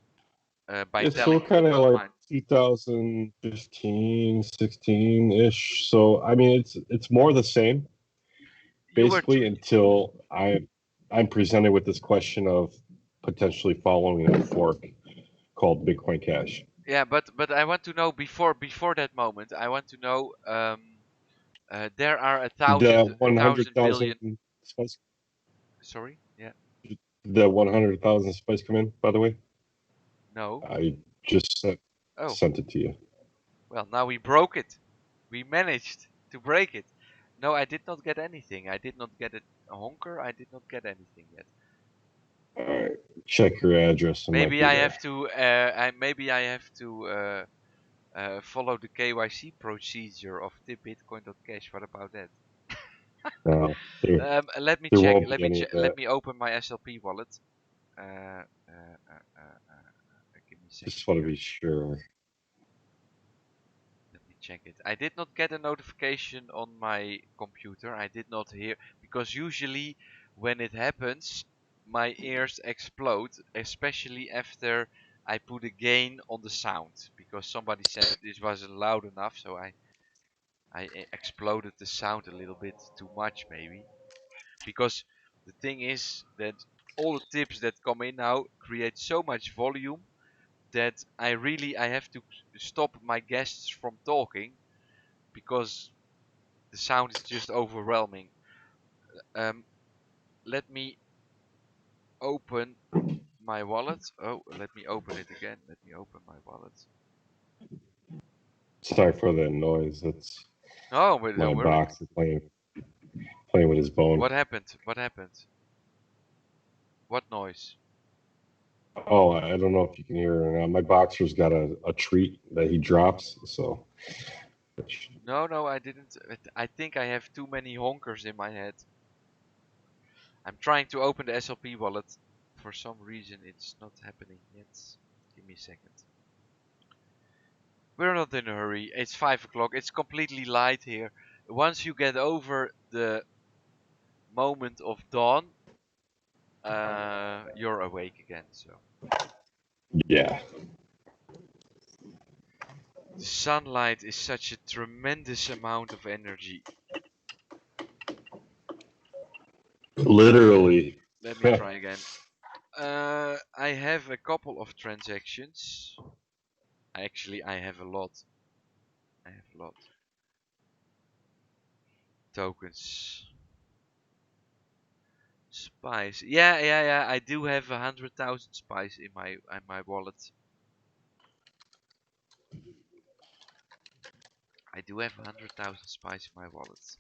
[SPEAKER 2] By
[SPEAKER 1] It's
[SPEAKER 2] telling
[SPEAKER 1] still
[SPEAKER 2] you
[SPEAKER 1] kind of
[SPEAKER 2] about
[SPEAKER 1] like
[SPEAKER 2] mine.
[SPEAKER 1] 2015, 16-ish. So I mean, it's more the same basically until I'm presented with this question of potentially following a fork called Bitcoin Cash.
[SPEAKER 2] Yeah, but I want to know before that moment. I want to know. There are a
[SPEAKER 1] The
[SPEAKER 2] thousand billion.
[SPEAKER 1] 100,000 spice.
[SPEAKER 2] Sorry. Yeah.
[SPEAKER 1] The 100,000 spice come in, by the way.
[SPEAKER 2] No.
[SPEAKER 1] I just
[SPEAKER 2] Oh.
[SPEAKER 1] sent it to you.
[SPEAKER 2] Well, now we broke it. We managed to break it. No, I did not get anything. I did not get a honker. I did not get anything yet.
[SPEAKER 1] All right, check your address.
[SPEAKER 2] Maybe I have to. I have to follow the KYC procedure of tipbitcoin.cash. What about that? Let me
[SPEAKER 1] there
[SPEAKER 2] check.
[SPEAKER 1] won't be any of that.
[SPEAKER 2] Let me open my SLP wallet. Give me a second.
[SPEAKER 1] Just want to be sure.
[SPEAKER 2] Let me check it. I did not get a notification on my computer. I did not hear because usually when it happens, my ears explode, especially after I put a gain on the sound because somebody said this wasn't loud enough, so I exploded the sound a little bit too much maybe. because the thing is that all the tips that come in now create so much volume that I have to stop my guests from talking because the sound is just overwhelming. Let me open my wallet. Oh, let me open it again. Let me open my wallet.
[SPEAKER 1] Sorry for the noise. It's
[SPEAKER 2] Oh, but
[SPEAKER 1] my
[SPEAKER 2] don't worry.
[SPEAKER 1] box is playing with his bone.
[SPEAKER 2] What happened? What happened? What noise?
[SPEAKER 1] Oh, I don't know if you can hear it or not. My boxer's got a treat that he drops, so.
[SPEAKER 2] No, I didn't. I think I have too many honkers in my head. I'm trying to open the SLP wallet. For some reason, it's not happening yet. Give me a second. We're not in a hurry. It's 5 o'clock. It's completely light here. Once you get over the moment of dawn, you're awake again. So
[SPEAKER 1] Yeah.
[SPEAKER 2] the sunlight is such a tremendous amount of energy.
[SPEAKER 1] Literally.
[SPEAKER 2] Let me try again. I have a couple of transactions. Actually, I have a lot. Tokens. Spice. Yeah. I do have 100,000 spice in my wallet. I do have 100,000 spice in my wallet.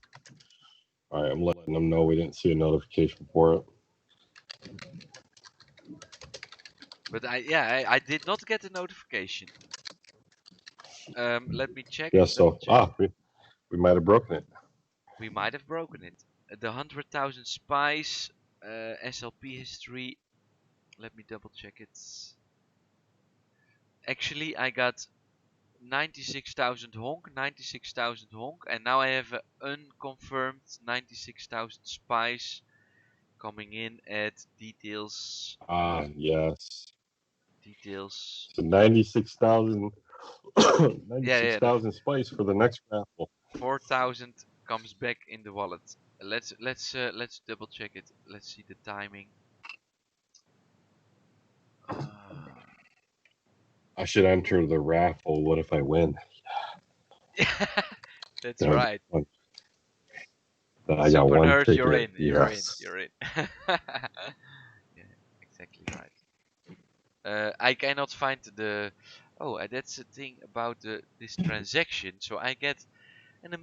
[SPEAKER 1] All right, I'm letting them know we didn't see a notification for it.
[SPEAKER 2] But I did not get a notification. Let me check.
[SPEAKER 1] Yeah, so we might have broken it.
[SPEAKER 2] We might have broken it. The 100,000 spice SLP history. Let me double check it. Actually, I got 96,000 honk, 96,000 honk, and now I have an unconfirmed 96,000 spice coming in at details.
[SPEAKER 1] Yes.
[SPEAKER 2] Details.
[SPEAKER 1] So 96,000
[SPEAKER 2] Yeah,
[SPEAKER 1] spice for the next raffle.
[SPEAKER 2] 4,000 comes back in the wallet. Let's double check it. Let's see the timing.
[SPEAKER 1] I should enter the raffle. What if I win?
[SPEAKER 2] That's right.
[SPEAKER 1] I got one
[SPEAKER 2] Soupernerd,
[SPEAKER 1] ticket.
[SPEAKER 2] you're in.
[SPEAKER 1] Yes.
[SPEAKER 2] You're in. Yeah, exactly right. I cannot find the. Oh, that's the thing about this transaction. So I get an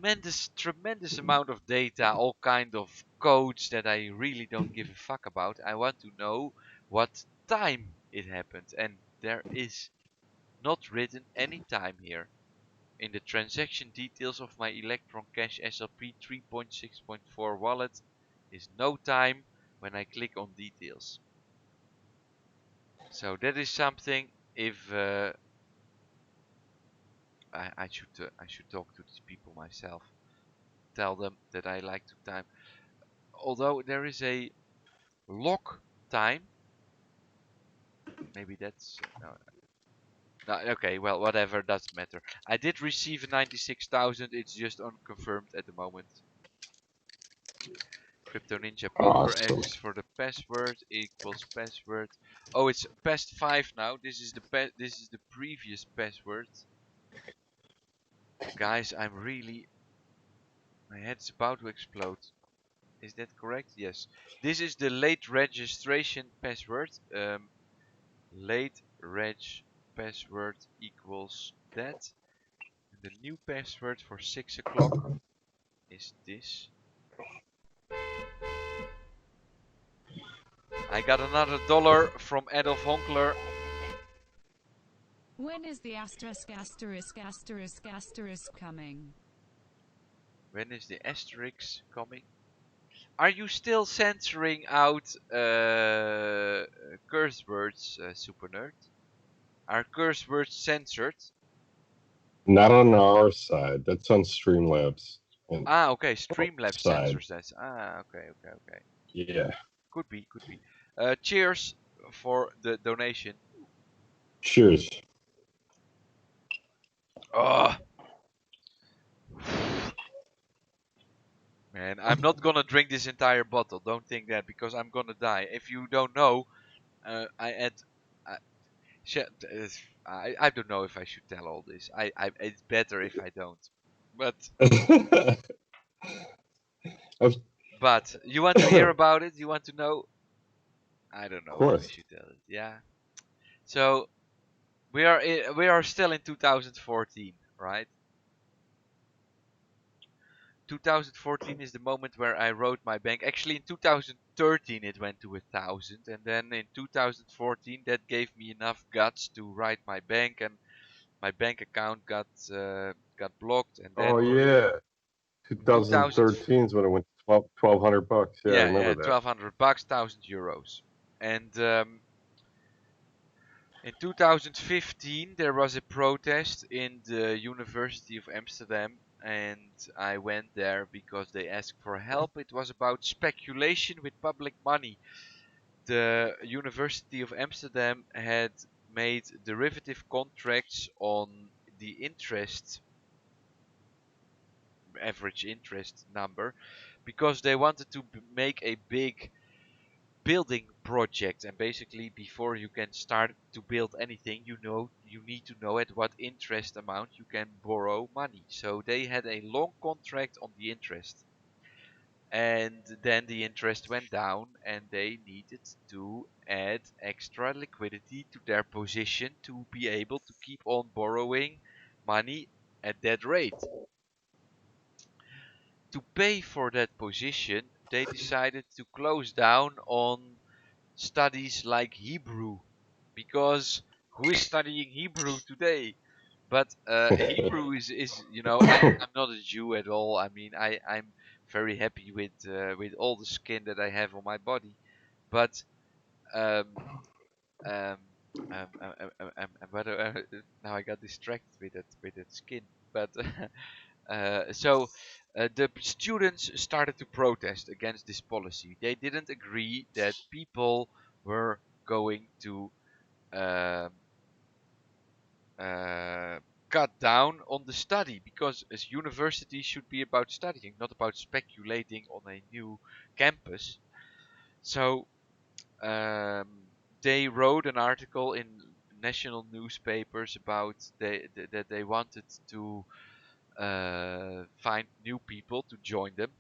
[SPEAKER 2] tremendous amount of data, all kind of codes that I really don't give a fuck about. I want to know what time it happened, and there is not written any time here. In the transaction details of my Electron Cash SLP 3.6.4 wallet is no time when I click on details. So that is something. If I should talk to these people myself, tell them that I like to time. Although there is a lock time, maybe that's no, okay. Well, whatever, doesn't matter. I did receive 96,000. It's just unconfirmed at the moment. Crypto Ninja Poker
[SPEAKER 1] Awesome.
[SPEAKER 2] X for the password equals password. Oh, it's past 5 now. This is the previous password. Guys, my head's about to explode. Is that correct? Yes. This is the late registration password. Late reg password equals that. And the new password for 6 o'clock is this. I got another dollar from Adolf Honkler.
[SPEAKER 3] When is the coming?
[SPEAKER 2] When is the asterisk coming? Are you still censoring out curse words, Soupernerd? Are curse words censored?
[SPEAKER 1] Not on our side. That's on Streamlabs.
[SPEAKER 2] Okay. Streamlabs censors that. Okay.
[SPEAKER 1] Yeah.
[SPEAKER 2] Could be. Cheers for the donation.
[SPEAKER 1] Cheers.
[SPEAKER 2] Oh. And I'm not gonna drink this entire bottle. Don't think that, because I'm gonna die. If you don't know, I had. I, I don't know if I should tell all this. It's better if I don't. But
[SPEAKER 1] Of
[SPEAKER 2] you want to hear about it? You want to know? I don't know if I
[SPEAKER 1] course.
[SPEAKER 2] should tell it. Yeah. So we are still in 2014, right? 2014 is the moment where I wrote my bank. Actually, in 2013 it went to 1,000, and then in 2014 that gave me enough guts to write my bank, and my bank account got blocked, and then
[SPEAKER 1] Oh yeah,
[SPEAKER 2] 2000,
[SPEAKER 1] 2013 is when it went to 1,200 bucks. Yeah, I
[SPEAKER 2] yeah,
[SPEAKER 1] remember that.
[SPEAKER 2] 1,200 bucks, 1,000 euros, and in 2015 there was a protest in the University of Amsterdam, and I went there because they asked for help. It was about speculation with public money. The University of Amsterdam had made derivative contracts on the average interest number, because they wanted to make a big building project, and basically before you can start to build anything, you need to know at what interest amount you can borrow money. So they had a long contract on the interest, and then the interest went down, and they needed to add extra liquidity to their position to be able to keep on borrowing money at that rate. To pay for that position, they decided to close down on studies like Hebrew, because who is studying Hebrew today? But Hebrew is I'm not a Jew at all. I mean, I'm very happy with all the skin that I have on my body, but um um but now I got distracted with that skin. But the students started to protest against this policy. They didn't agree that people were going to um, uh, cut down on the study, because as university should be about studying, not about speculating on a new campus. So um, they wrote an article in national newspapers about that they wanted to find new people to join them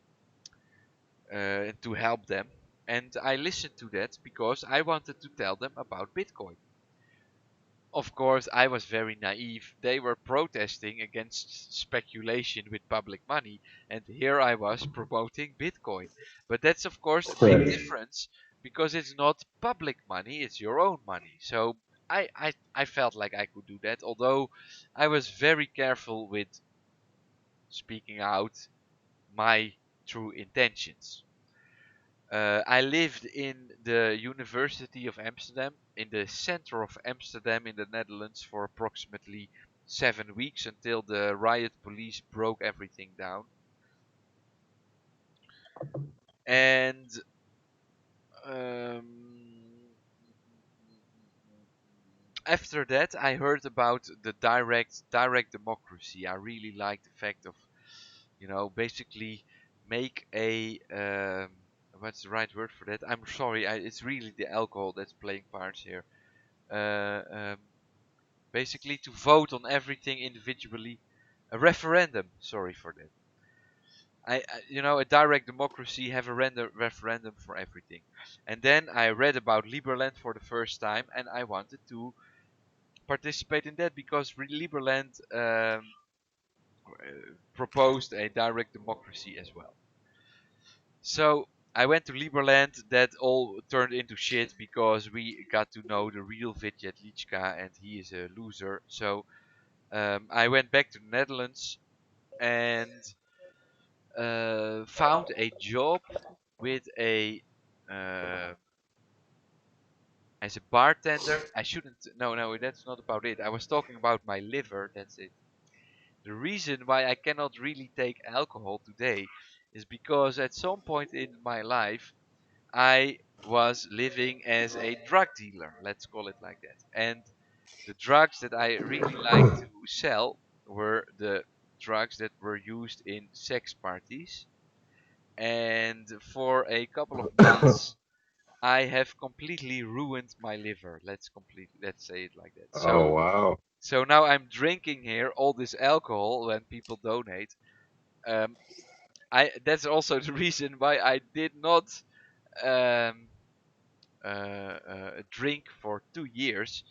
[SPEAKER 2] and to help them. And I listened to that because I wanted to tell them about Bitcoin. Of course, I was very naive. They were protesting against speculation with public money, and here I was promoting Bitcoin. But that's, of course, a big
[SPEAKER 1] Right.
[SPEAKER 2] difference, because it's not public money, it's your own money. So I felt like I could do that, although I was very careful with speaking out my true intentions. I lived in the University of Amsterdam, in the center of Amsterdam in the Netherlands, for approximately 7 weeks, until the riot police broke everything down. And after that, I heard about the direct democracy. I really like the fact of, basically make a what's the right word for that? I'm sorry, it's really the alcohol that's playing parts here. Uh, um, Basically to vote on everything individually. A referendum. Sorry for that. A direct democracy, have a referendum for everything. And then I read about Liberland for the first time, and I wanted to participate in that, because Liberland proposed a direct democracy as well. So I went to Liberland. That all turned into shit, because we got to know the real Vidjet Lichka, and he is a loser. So I went back to the Netherlands and found a job with uh, as a bartender. I shouldn't. No, that's not about it. I was talking about my liver. That's it. The reason why I cannot really take alcohol today is because at some point in my life I was living as a drug dealer. Let's call it like that. And the drugs that I really liked to sell were the drugs that were used in sex parties. and for a couple of months I have completely ruined my liver. Let's say it like that.
[SPEAKER 1] Oh wow.
[SPEAKER 2] So now I'm drinking here all this alcohol when people donate. Um, that's also the reason why I did not um, drink for 2 years.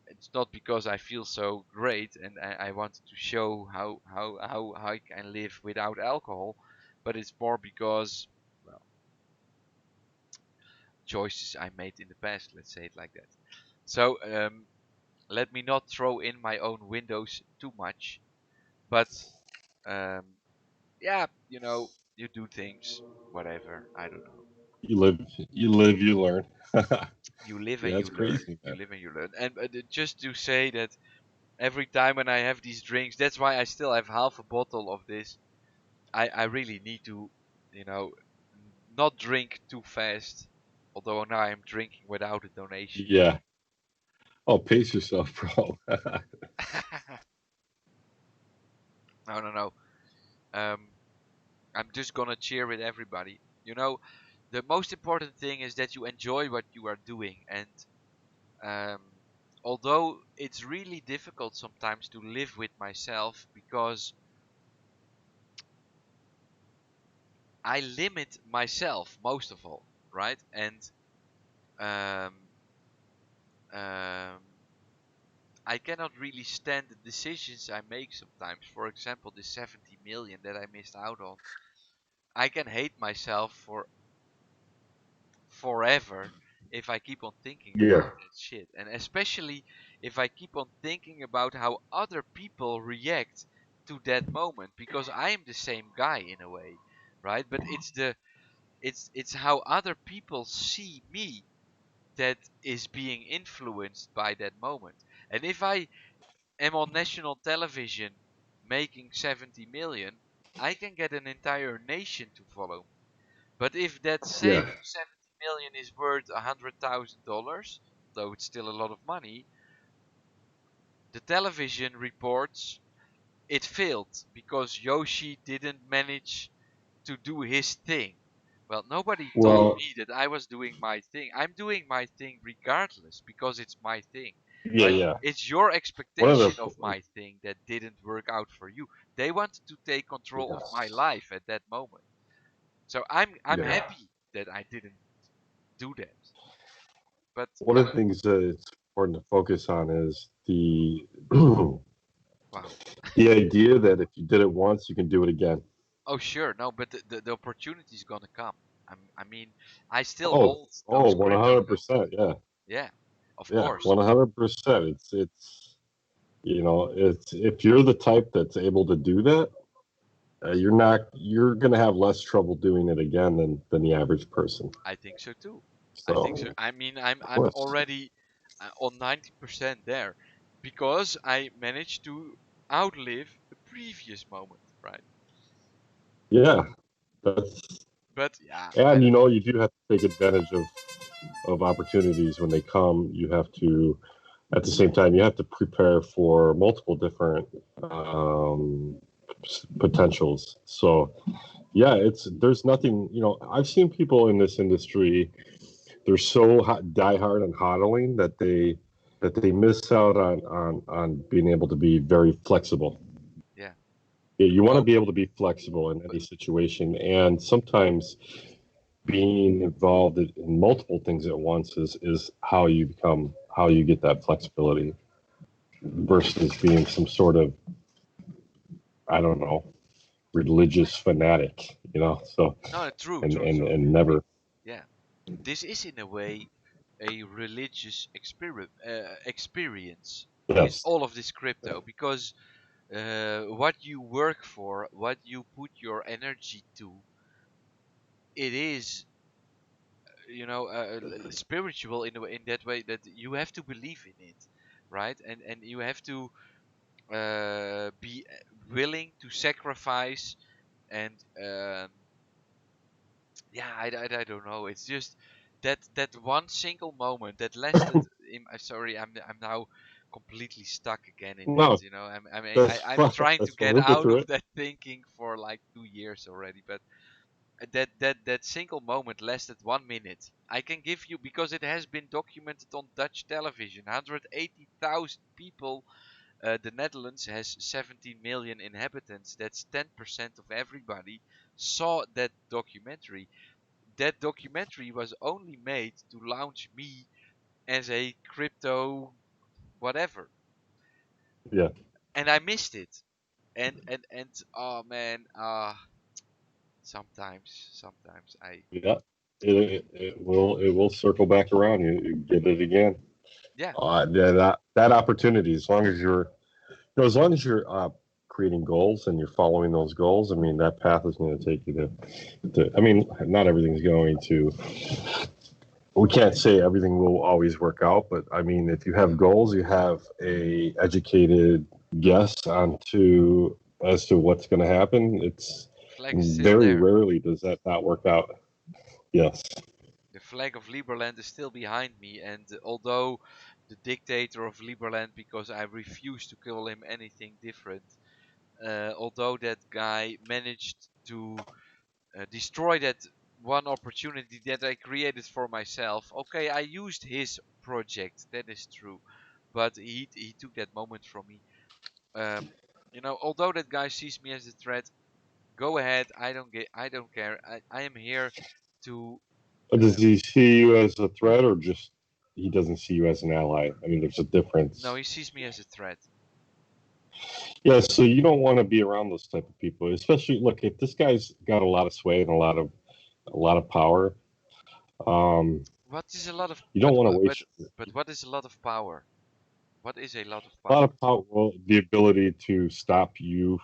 [SPEAKER 2] It's not because I feel so great and I wanted to show how I can live without alcohol, but it's more because, well, choices I made in the past. Let's say it like that. So let me not throw in my own windows too much, but um, yeah, you do things, whatever. I don't know.
[SPEAKER 1] You live, you learn.
[SPEAKER 2] You live and
[SPEAKER 1] Yeah,
[SPEAKER 2] you
[SPEAKER 1] it's
[SPEAKER 2] learn.
[SPEAKER 1] crazy,
[SPEAKER 2] You
[SPEAKER 1] man.
[SPEAKER 2] live and you learn. And just to say that every time when I have these drinks, that's why I still have half a bottle of this. I really need to, you know, not drink too fast. Although now I'm drinking without a donation.
[SPEAKER 1] Yeah. Oh, pace yourself, bro.
[SPEAKER 2] No, no, no. I'm just gonna cheer with everybody. The most important thing is that you enjoy what you are doing, and um, although it's really difficult sometimes to live with myself because I limit myself most of all, right? And um, um, I cannot really stand the decisions I make sometimes. For example, the 70 million that I missed out on. I can hate myself for forever if I keep on thinking about
[SPEAKER 1] Yeah.
[SPEAKER 2] that shit. And especially if I keep on thinking about how other people react to that moment, because I am the same guy in a way, right? But it's how other people see me that is being influenced by that moment. And if I am on national television making 70 million, I can get an entire nation to follow me. But if that same
[SPEAKER 1] Yeah.
[SPEAKER 2] 70 million is worth $100,000, though it's still a lot of money, the television reports it failed because Yoshi didn't manage to do his thing. Well, nobody told
[SPEAKER 1] Well,
[SPEAKER 2] me that I was doing my thing. I'm doing my thing regardless because it's my thing.
[SPEAKER 1] yeah,
[SPEAKER 2] But
[SPEAKER 1] yeah.
[SPEAKER 2] it's your
[SPEAKER 1] One of
[SPEAKER 2] expectation of
[SPEAKER 1] the
[SPEAKER 2] my thing that didn't work out for you. They wanted to take control of my
[SPEAKER 1] yes.
[SPEAKER 2] life at that moment. So I'm
[SPEAKER 1] Yeah.
[SPEAKER 2] happy that I didn't do that. But
[SPEAKER 1] One of the things that it's important to focus on is the
[SPEAKER 2] wow.
[SPEAKER 1] the idea that if you did it once, you can do it again.
[SPEAKER 2] Oh sure, no, but the opportunity is gonna come. I mean, I still
[SPEAKER 1] Oh,
[SPEAKER 2] hold
[SPEAKER 1] oh,
[SPEAKER 2] those
[SPEAKER 1] one
[SPEAKER 2] crypto
[SPEAKER 1] hundred
[SPEAKER 2] tokens.
[SPEAKER 1] percent. Yeah,
[SPEAKER 2] Yeah, of
[SPEAKER 1] yeah,
[SPEAKER 2] course.
[SPEAKER 1] 100%. It's it's if you're the type that's able to do that, you're gonna have less trouble doing it again than the average person.
[SPEAKER 2] I think so too. I think so.
[SPEAKER 1] So,
[SPEAKER 2] I mean,
[SPEAKER 1] of
[SPEAKER 2] I'm
[SPEAKER 1] course,
[SPEAKER 2] already on 90% there because I managed to outlive the previous moment, right?
[SPEAKER 1] yeah, that's
[SPEAKER 2] But yeah,
[SPEAKER 1] and you do have to take advantage of opportunities when they come. You have to at the same time you have to prepare for multiple different potentials. So yeah, it's there's nothing. I've seen people in this industry. They're so diehard on hodling that they miss out on being able to be very flexible.
[SPEAKER 2] yeah.
[SPEAKER 1] Yeah, you want to
[SPEAKER 2] No,
[SPEAKER 1] be able to be flexible in
[SPEAKER 2] but
[SPEAKER 1] any situation, and sometimes being involved in multiple things at once is how you get that flexibility versus being some sort of, I don't know, religious fanatic, so
[SPEAKER 2] no, true,
[SPEAKER 1] and
[SPEAKER 2] true,
[SPEAKER 1] and
[SPEAKER 2] true.
[SPEAKER 1] and never.
[SPEAKER 2] Yeah, this is in a way a religious experience. This
[SPEAKER 1] Yes.
[SPEAKER 2] all of this crypto because what you work for, what you put your energy to, it is spiritual in that way that you have to believe in it, right? And you have to be willing to sacrifice and yeah, I don't know. It's just that one single moment that lasted. Sorry, I'm now completely stuck again in
[SPEAKER 1] No,
[SPEAKER 2] it. I'm
[SPEAKER 1] that's
[SPEAKER 2] I'm
[SPEAKER 1] fine.
[SPEAKER 2] trying to
[SPEAKER 1] That's fine.
[SPEAKER 2] get
[SPEAKER 1] We'll get
[SPEAKER 2] out
[SPEAKER 1] through
[SPEAKER 2] of
[SPEAKER 1] it.
[SPEAKER 2] that thinking for like 2 years already, but that single moment lasted 1 minute. I can give you, because it has been documented on Dutch television. 180,000 people. The Netherlands has 17 million inhabitants. That's 10% of everybody saw that documentary. That documentary was only made to launch me as a crypto whatever,
[SPEAKER 1] Yeah.
[SPEAKER 2] and I missed it. And oh man, sometimes I
[SPEAKER 1] Yeah. It will circle back around. You get it again.
[SPEAKER 2] yeah
[SPEAKER 1] That opportunity, as long as you're creating goals and you're following those goals, I mean, that path is going to take you to. I mean, not everything's going to. We can't say everything will always work out, but I mean, if you have goals, you have a educated guess as to what's going to happen. It's
[SPEAKER 2] flag is still
[SPEAKER 1] very
[SPEAKER 2] there.
[SPEAKER 1] rarely does that not work out. Yes.
[SPEAKER 2] The flag of Liberland is still behind me, and although the dictator of Liberland, because I refuse to call him anything different, although that guy managed to destroy that one opportunity that I created for myself. Okay, I used his project, that is true, but he took that moment from me. Although that guy sees me as a threat, go ahead. I don't care. I am here to.
[SPEAKER 1] Does he see you as a threat, or just he doesn't see you as an ally? I mean, there's a
[SPEAKER 2] No,
[SPEAKER 1] difference.
[SPEAKER 2] he sees me as a threat.
[SPEAKER 1] Yeah, so you don't want to be around those type of people, especially look if this guy's got a lot of sway and a lot of power.
[SPEAKER 2] What is a lot of
[SPEAKER 1] You don't want to waste
[SPEAKER 2] but what is a lot of power? What is a lot of
[SPEAKER 1] a lot
[SPEAKER 2] power?
[SPEAKER 1] of power. Well, the ability to stop you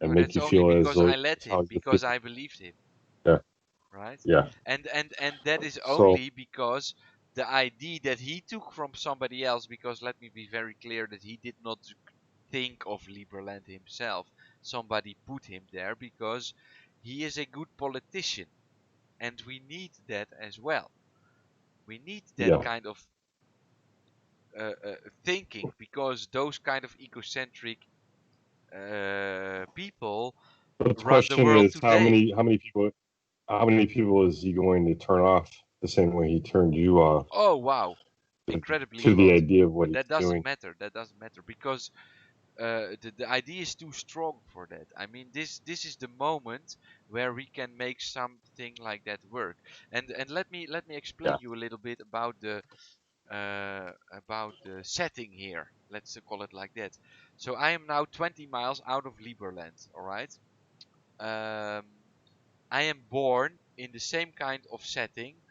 [SPEAKER 1] and
[SPEAKER 2] No,
[SPEAKER 1] make
[SPEAKER 2] that's
[SPEAKER 1] you
[SPEAKER 2] only
[SPEAKER 1] feel as
[SPEAKER 2] because
[SPEAKER 1] though
[SPEAKER 2] I let him,
[SPEAKER 1] how good
[SPEAKER 2] because
[SPEAKER 1] people.
[SPEAKER 2] I believed him,
[SPEAKER 1] Yeah,
[SPEAKER 2] right?
[SPEAKER 1] yeah.
[SPEAKER 2] And that is
[SPEAKER 1] So
[SPEAKER 2] only because the ID that he took from somebody else, because let me be very clear that he did not think of Liberland himself. Somebody put him there because he is a good politician, and we need that as well. We need that
[SPEAKER 1] yeah,
[SPEAKER 2] kind of thinking, because those kind of egocentric people
[SPEAKER 1] but the
[SPEAKER 2] run the
[SPEAKER 1] question
[SPEAKER 2] world
[SPEAKER 1] is
[SPEAKER 2] today.
[SPEAKER 1] how many people is he going to turn off the same way he turned you off
[SPEAKER 2] Oh wow,
[SPEAKER 1] to,
[SPEAKER 2] incredibly
[SPEAKER 1] to the
[SPEAKER 2] close.
[SPEAKER 1] idea of what
[SPEAKER 2] But
[SPEAKER 1] he's
[SPEAKER 2] that doesn't
[SPEAKER 1] doing?
[SPEAKER 2] matter. That doesn't matter because the idea is too strong for that. I mean, this is the moment where we can make something like that work. And let me
[SPEAKER 1] Yeah.
[SPEAKER 2] explain you a little bit about the setting here. Let's call it like that. So I am now 20 miles out of Liberland. All right. Um, I am born in the same kind of setting,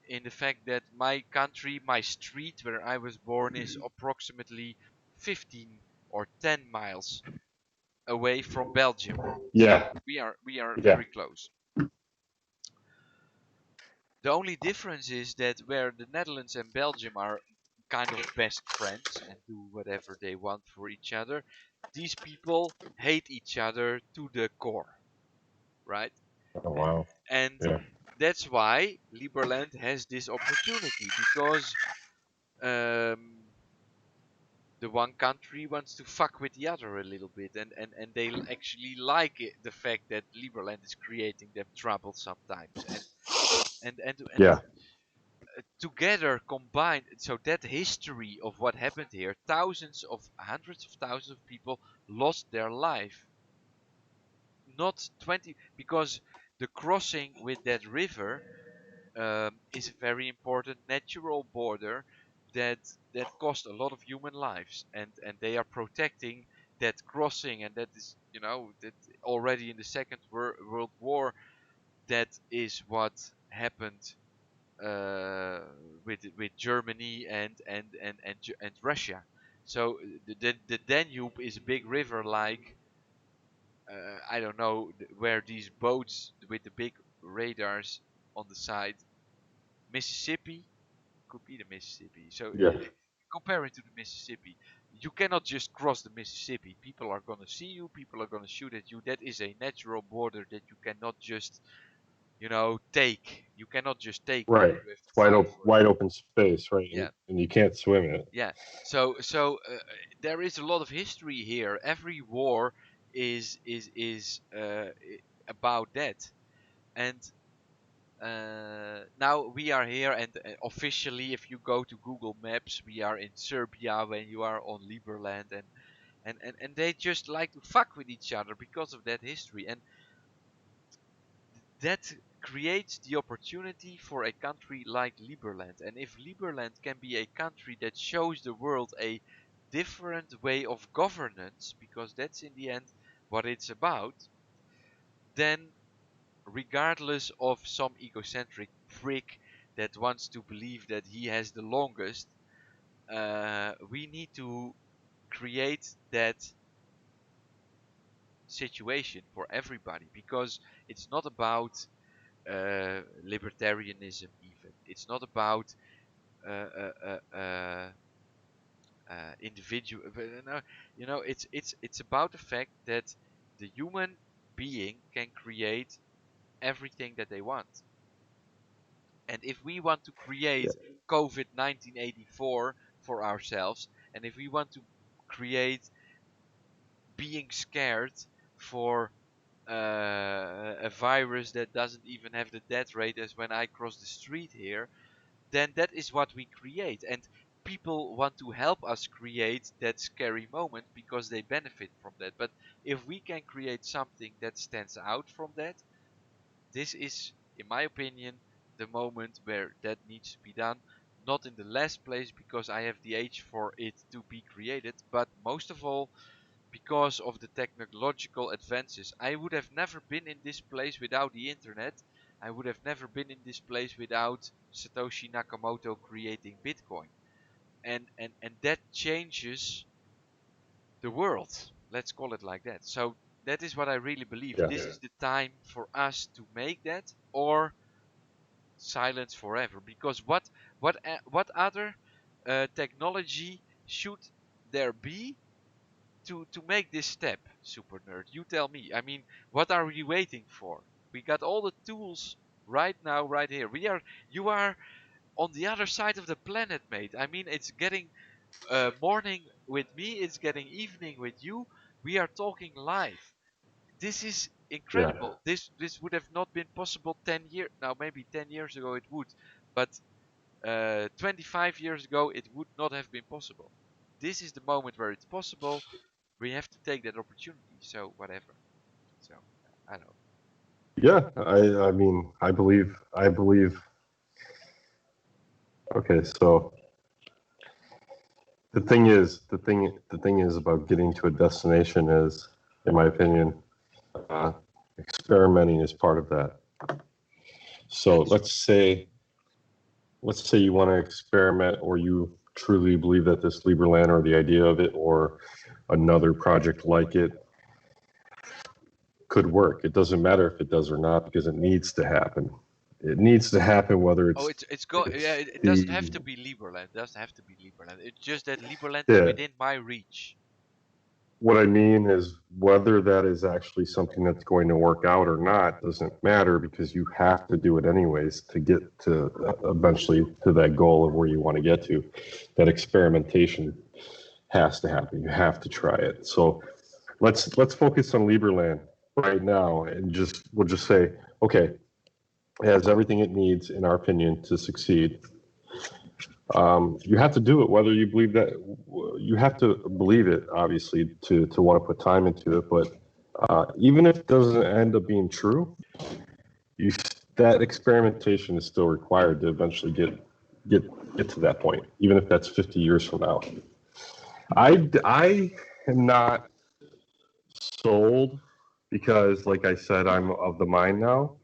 [SPEAKER 2] in the fact that my country, my street where I was born, is approximately 15 or 10 miles away from Belgium. So
[SPEAKER 1] Yeah,
[SPEAKER 2] we are
[SPEAKER 1] yeah.
[SPEAKER 2] very close. The only difference is that where the Netherlands and Belgium are kind of best friends and do whatever they want for each other, these people hate each other to the core, right?
[SPEAKER 1] Oh wow.
[SPEAKER 2] And
[SPEAKER 1] Yeah.
[SPEAKER 2] that's why Liberland has this opportunity, because um, the one country wants to fuck with the other a little bit, and they actually like it, the fact that Liberland is creating them trouble sometimes, and
[SPEAKER 1] Yeah.
[SPEAKER 2] together combined, so that history of what happened here, hundreds of thousands of people lost their life, not 20, because the crossing with that river is a very important natural border that cost a lot of human lives, and they are protecting that crossing, and that is, that already in the Second World War, that is what happened with Germany and Russia. So the Danube is a big river, like I don't know where these boats with the big radars on the side. Mississippi could be the Mississippi. So
[SPEAKER 1] Yeah.
[SPEAKER 2] compare it to the Mississippi. You cannot just cross the Mississippi. People are gonna see you. People are gonna shoot at you. That is a natural border that you cannot just, take. You cannot just take that.
[SPEAKER 1] Right.
[SPEAKER 2] You have to
[SPEAKER 1] It's wide
[SPEAKER 2] fight
[SPEAKER 1] open,
[SPEAKER 2] for it.
[SPEAKER 1] wide open space, right? And,
[SPEAKER 2] Yeah,
[SPEAKER 1] and you can't swim in it.
[SPEAKER 2] yeah. So there is a lot of history here. Every war is about that. And now we are here, and officially, if you go to Google Maps, we are in Serbia when you are on Liberland, and they just like to fuck with each other because of that history, and that creates the opportunity for a country like Liberland. And if Liberland can be a country that shows the world a different way of governance, because that's in the end what it's about, then regardless of some egocentric prick that wants to believe that he has the longest, we need to create that situation for everybody, because it's not about libertarianism even. It's not about uh, uh, uh, uh, individual. No, it's about the fact that the human being can create everything that they want. And if we want to create COVID 1984 for ourselves, and if we want to create being scared for a virus that doesn't even have the death rate as when I cross the street here, then that is what we create. And people want to help us create that scary moment because they benefit from that. But if we can create something that stands out from that, this is, in my opinion, the moment where that needs to be done. Not in the last place because I have the age for it to be created, but most of all because of the technological advances. I would have never been in this place without the internet. I would have never been in this place without Satoshi Nakamoto creating Bitcoin. And that changes the world. Let's call it like that. So that is what I really believe.
[SPEAKER 1] Yeah.
[SPEAKER 2] This is the time for us to make that, or silence forever. Because what other technology should there be to make this step, Soupernerd? You tell me. I mean, what are we waiting for? We got all the tools right now, right here. You are on the other side of the planet, mate. I mean, it's getting morning with me, it's getting evening with you. We are talking live. This is
[SPEAKER 1] Yeah.
[SPEAKER 2] incredible. This would have not been possible 10 years now. Maybe 10 years ago it would, but 25 years ago it would not have been possible. This is the moment where it's possible. We have to take that opportunity. So whatever. So I don't know.
[SPEAKER 1] Yeah, I mean, I believe. Okay, so the thing is about getting to a destination is, in my opinion, uh, experimenting is part of that. So
[SPEAKER 2] That's
[SPEAKER 1] let's say you want to experiment, or you truly believe that this Liberland, or the idea of it, or another project like it could work. It doesn't matter if it does or not, because it needs to happen. It needs to happen, whether
[SPEAKER 2] oh,
[SPEAKER 1] it's
[SPEAKER 2] yeah. It doesn't have
[SPEAKER 1] the
[SPEAKER 2] to be Liberland. It doesn't have to be Liberland. It's just that Liberland is
[SPEAKER 1] yeah.
[SPEAKER 2] within my reach.
[SPEAKER 1] What I mean is, whether that is actually something that's going to work out or not doesn't matter, because you have to do it anyways to get to eventually to that goal of where you want to get to. That experimentation has to happen. You have to try it. So let's focus on Liberland right now, and we'll just say, okay, it has everything it needs, in our opinion, to succeed. You have to do it, whether you believe that. You have to believe it, obviously, to want to put time into it. But even if it doesn't end up being true, you that experimentation is still required to eventually get to that point, even if that's 50 years from now. I am not sold, because, like I said, I'm of the mind now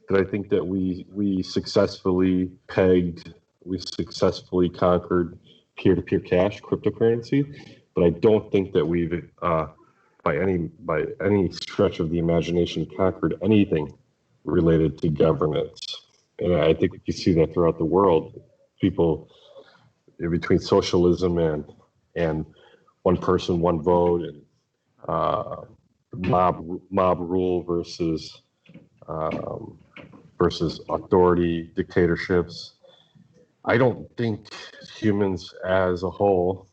[SPEAKER 1] that I think that we successfully conquered peer-to-peer cash, cryptocurrency, but I don't think that we've by any stretch of the imagination conquered anything related to governance. And I think you see that throughout the world. People, between socialism and one person, one vote, and uh, mob rule um, versus authority dictatorships. I don't think humans as a whole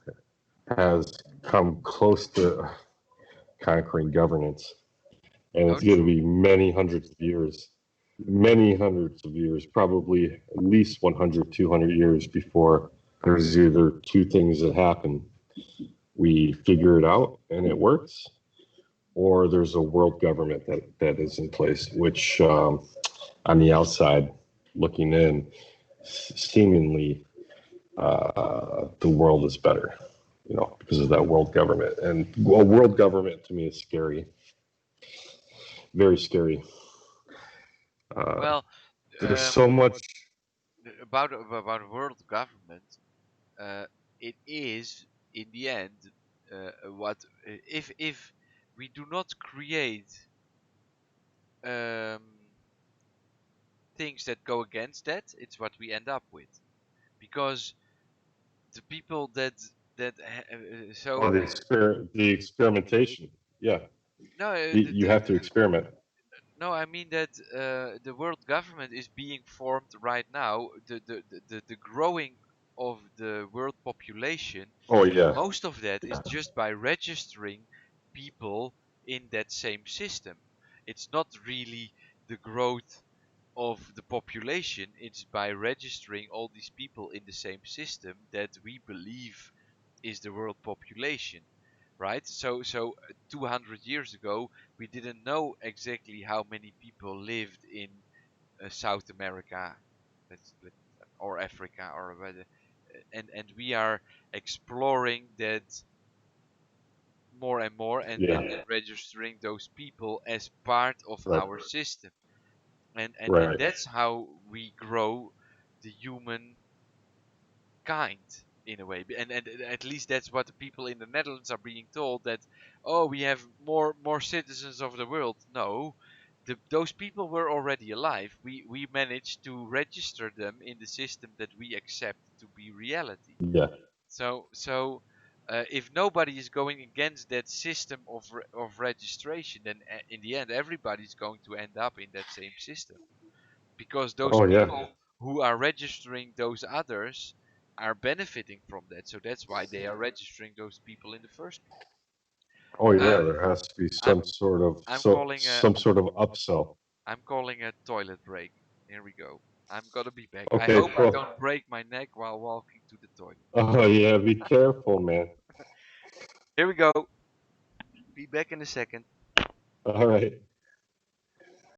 [SPEAKER 1] has come close to conquering governance, and
[SPEAKER 2] No,
[SPEAKER 1] it's going to
[SPEAKER 2] true.
[SPEAKER 1] be many hundreds of years many hundreds of years, probably at least 100, 200 years before there's either two things that happen. We figure it out and it works, or there's a world government that is in place, which on the outside looking in, seemingly the world is better, because of that world government. And world government to me is scary, very scary.
[SPEAKER 2] Well,
[SPEAKER 1] There's so much.
[SPEAKER 2] about world government, it is in the end what if we do not create um, things that go against that, it's what we end up with, because the people
[SPEAKER 1] The experimentation. Yeah,
[SPEAKER 2] no
[SPEAKER 1] you have to experiment.
[SPEAKER 2] no, I mean that the world government is being formed right now. The growing of the world population,
[SPEAKER 1] Oh yeah,
[SPEAKER 2] most of that is just by registering people in that same system. It's not really the growth of the population, it's by registering all these people in the same system that we believe is the world population, right? So 200 years ago we didn't know exactly how many people lived in South America, or Africa, or whether, and we are exploring that more and more, and registering those people as part of
[SPEAKER 1] right,
[SPEAKER 2] our system, and
[SPEAKER 1] right.
[SPEAKER 2] that's how we grow the human kind, in a way. And at least that's what the people in the Netherlands are being told, that, oh, we have more citizens of the world. No, those people were already alive. We managed to register them in the system that we accept to be reality.
[SPEAKER 1] Yeah,
[SPEAKER 2] So if nobody is going against that system of registration, then in the end everybody's going to end up in that same system, because those
[SPEAKER 1] oh yeah,
[SPEAKER 2] people who are registering those others are benefiting from that. So that's why they are registering those people in the first place.
[SPEAKER 1] oh yeah.
[SPEAKER 2] Uh,
[SPEAKER 1] There has to be
[SPEAKER 2] I'm I'm calling a
[SPEAKER 1] some sort of upsell.
[SPEAKER 2] I'm calling a toilet break. Here we go. I'm gonna be back. I
[SPEAKER 1] Okay,
[SPEAKER 2] hope I
[SPEAKER 1] cool.
[SPEAKER 2] don't break my neck while walking to the toilet.
[SPEAKER 1] Oh yeah, be careful, man.
[SPEAKER 2] Here we go. Be back in a second.
[SPEAKER 1] All right.